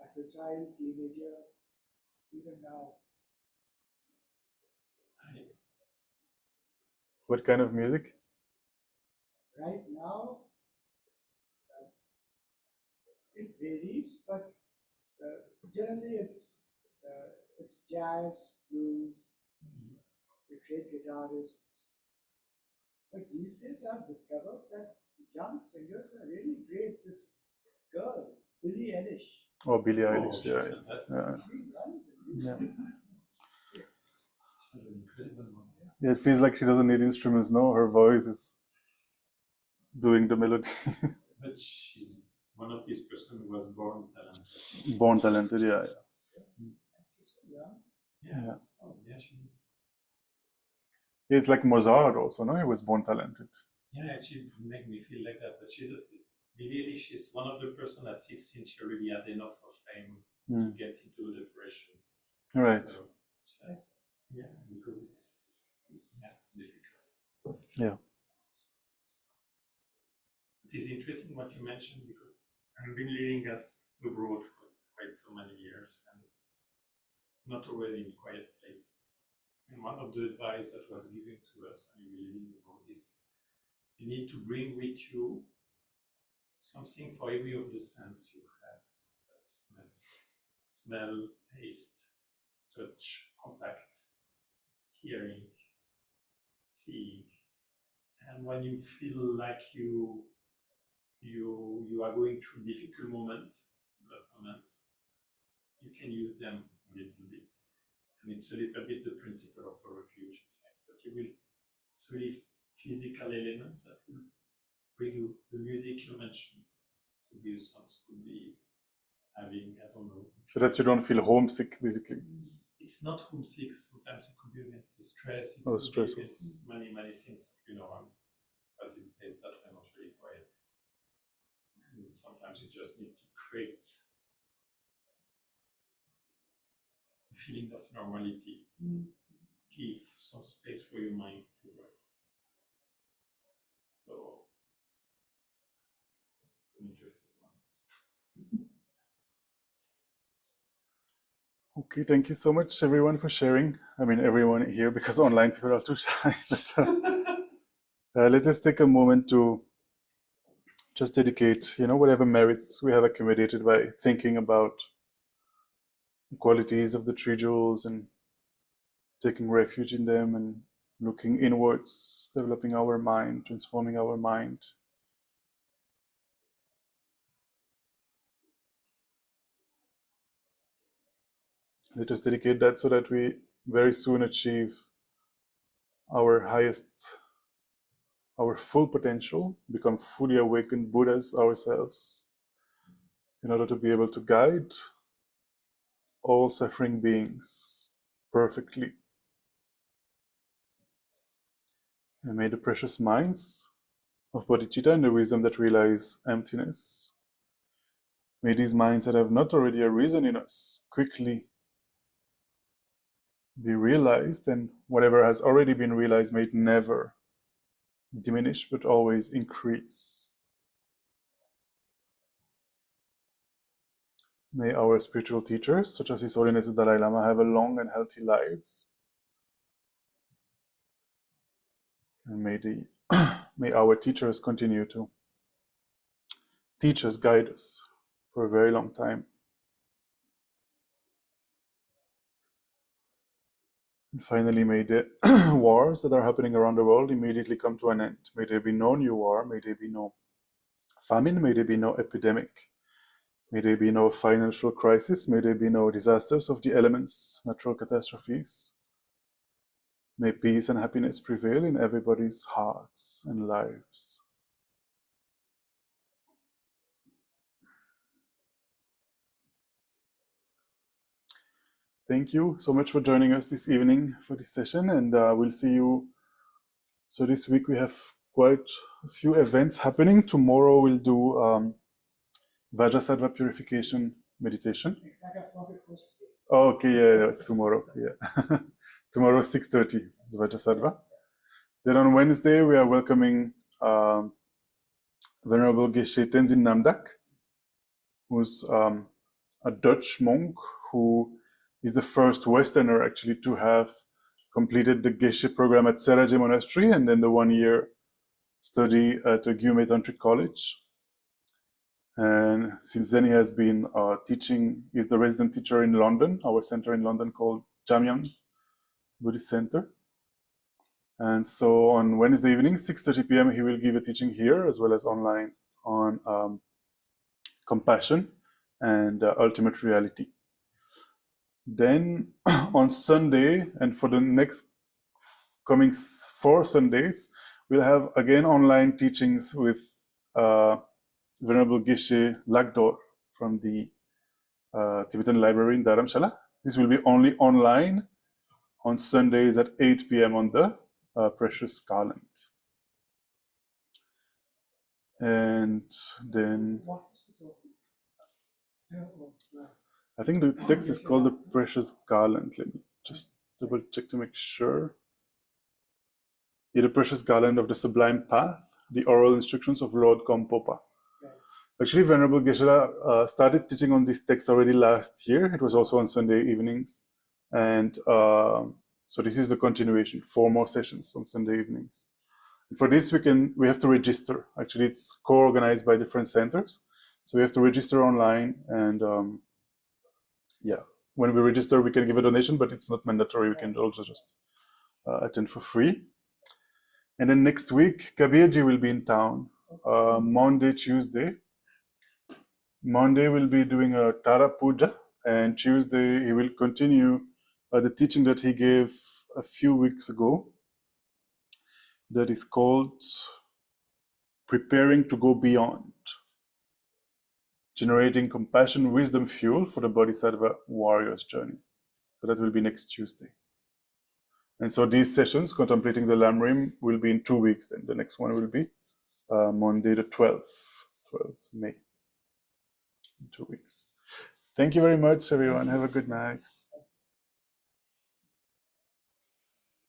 as a child, teenager, even now. What kind of music? Right now, it varies, but generally it's jazz, blues, the great guitarists. But these days I've discovered that young singers are really great. This girl, Billie Eilish. Oh, Billie Eilish, yeah. Yeah, it feels like she doesn't need instruments, no? Her voice is doing the melody. But she's one of these persons who was born talented. Born talented, yeah. Yeah. Oh, yeah, she is. It's like Mozart also, no? He was born talented. Yeah, actually, make me feel like that. But she's one of the person at 16, she already had enough of fame to get into depression. Right. So, yeah, because it's difficult. Yeah. It is interesting what you mentioned because I've been living as abroad for quite so many years and not always in a quiet place. And one of the advice that was given to us when we were living abroad is you need to bring with you something for every of the sense you have. That's smell, taste, touch, contact, hearing, seeing. And when you feel like you are going through difficult that moment, you can use them a little bit. And it's a little bit the principle of a refuge, in fact. But you will three physical elements that will bring you the music you mentioned. Could be songs, could be having, I don't know. So that you don't feel homesick, basically. It's not homesick. Sometimes it could be against the stress. It Oh, could stress. be against many things. As in place that are not really quiet. And sometimes you just need to create a feeling of normality. Give some space for your mind to rest. So, an interesting one. Okay, thank you so much, everyone, for sharing. I mean, everyone here, because online people are too shy. But let's just take a moment to just dedicate, whatever merits we have accumulated by thinking about the qualities of the three jewels and taking refuge in them and looking inwards, developing our mind, transforming our mind. Let us dedicate that so that we very soon achieve our full potential, become fully awakened Buddhas ourselves, in order to be able to guide all suffering beings perfectly. And may the precious minds of bodhicitta and the wisdom that realize emptiness, may these minds that have not already arisen in us quickly be realized, and whatever has already been realized may it never diminish but always increase. May our spiritual teachers, such as His Holiness the Dalai Lama, have a long and healthy life. And may our teachers continue to teach us, guide us for a very long time. And finally, may the wars that are happening around the world immediately come to an end. May there be no new war, may there be no famine, may there be no epidemic. May there be no financial crisis, may there be no disasters of the elements, natural catastrophes. May peace and happiness prevail in everybody's hearts and lives. Thank you so much for joining us this evening for this session, and we'll see you. So this week we have quite a few events happening. Tomorrow we'll do Vajrasattva purification meditation. Oh, okay, yeah, it's tomorrow. Yeah, tomorrow 6:30 is Vajrasattva. Then on Wednesday we are welcoming Venerable Geshe Tenzin Namdak, who's a Dutch monk who is the first Westerner actually to have completed the Geshe program at Seraje Monastery and then the 1-year study at the Gyume Tantric College. And since then he has been teaching, he's the resident teacher in London, our center in London called Jamyang Buddhist Center. And so on Wednesday evening, 6:30 p.m., he will give a teaching here as well as online on compassion and ultimate reality. Then on Sunday, and for the next coming 4 Sundays, we'll have again online teachings with Venerable Geshe Lagdor from the Tibetan Library in Dharamshala. This will be only online on Sundays at 8 p.m. on the Precious Garland. And then I think the text is called The Precious Garland. Let me just double check to make sure. Yeah, The Precious Garland of the Sublime Path, the Oral Instructions of Lord Tsongkhapa. Actually, Venerable Geshe-la started teaching on this text already last year. It was also on Sunday evenings. And so this is the continuation, 4 more sessions on Sunday evenings. And for this, we have to register. Actually, it's co-organized by different centers. So we have to register online. And yeah, when we register, we can give a donation, but it's not mandatory. We can also just attend for free. And then next week, Kabirji will be in town, Monday, Tuesday. Monday we'll be doing a Tara Puja, and Tuesday he will continue the teaching that he gave a few weeks ago that is called Preparing to Go Beyond, Generating Compassion, Wisdom Fuel for the Bodhisattva Warrior's Journey. So that will be next Tuesday. And so these sessions, Contemplating the Lamrim, will be in 2 weeks then. The next one will be Monday the 12th May. In 2 weeks. Thank you very much, everyone. Have a good night.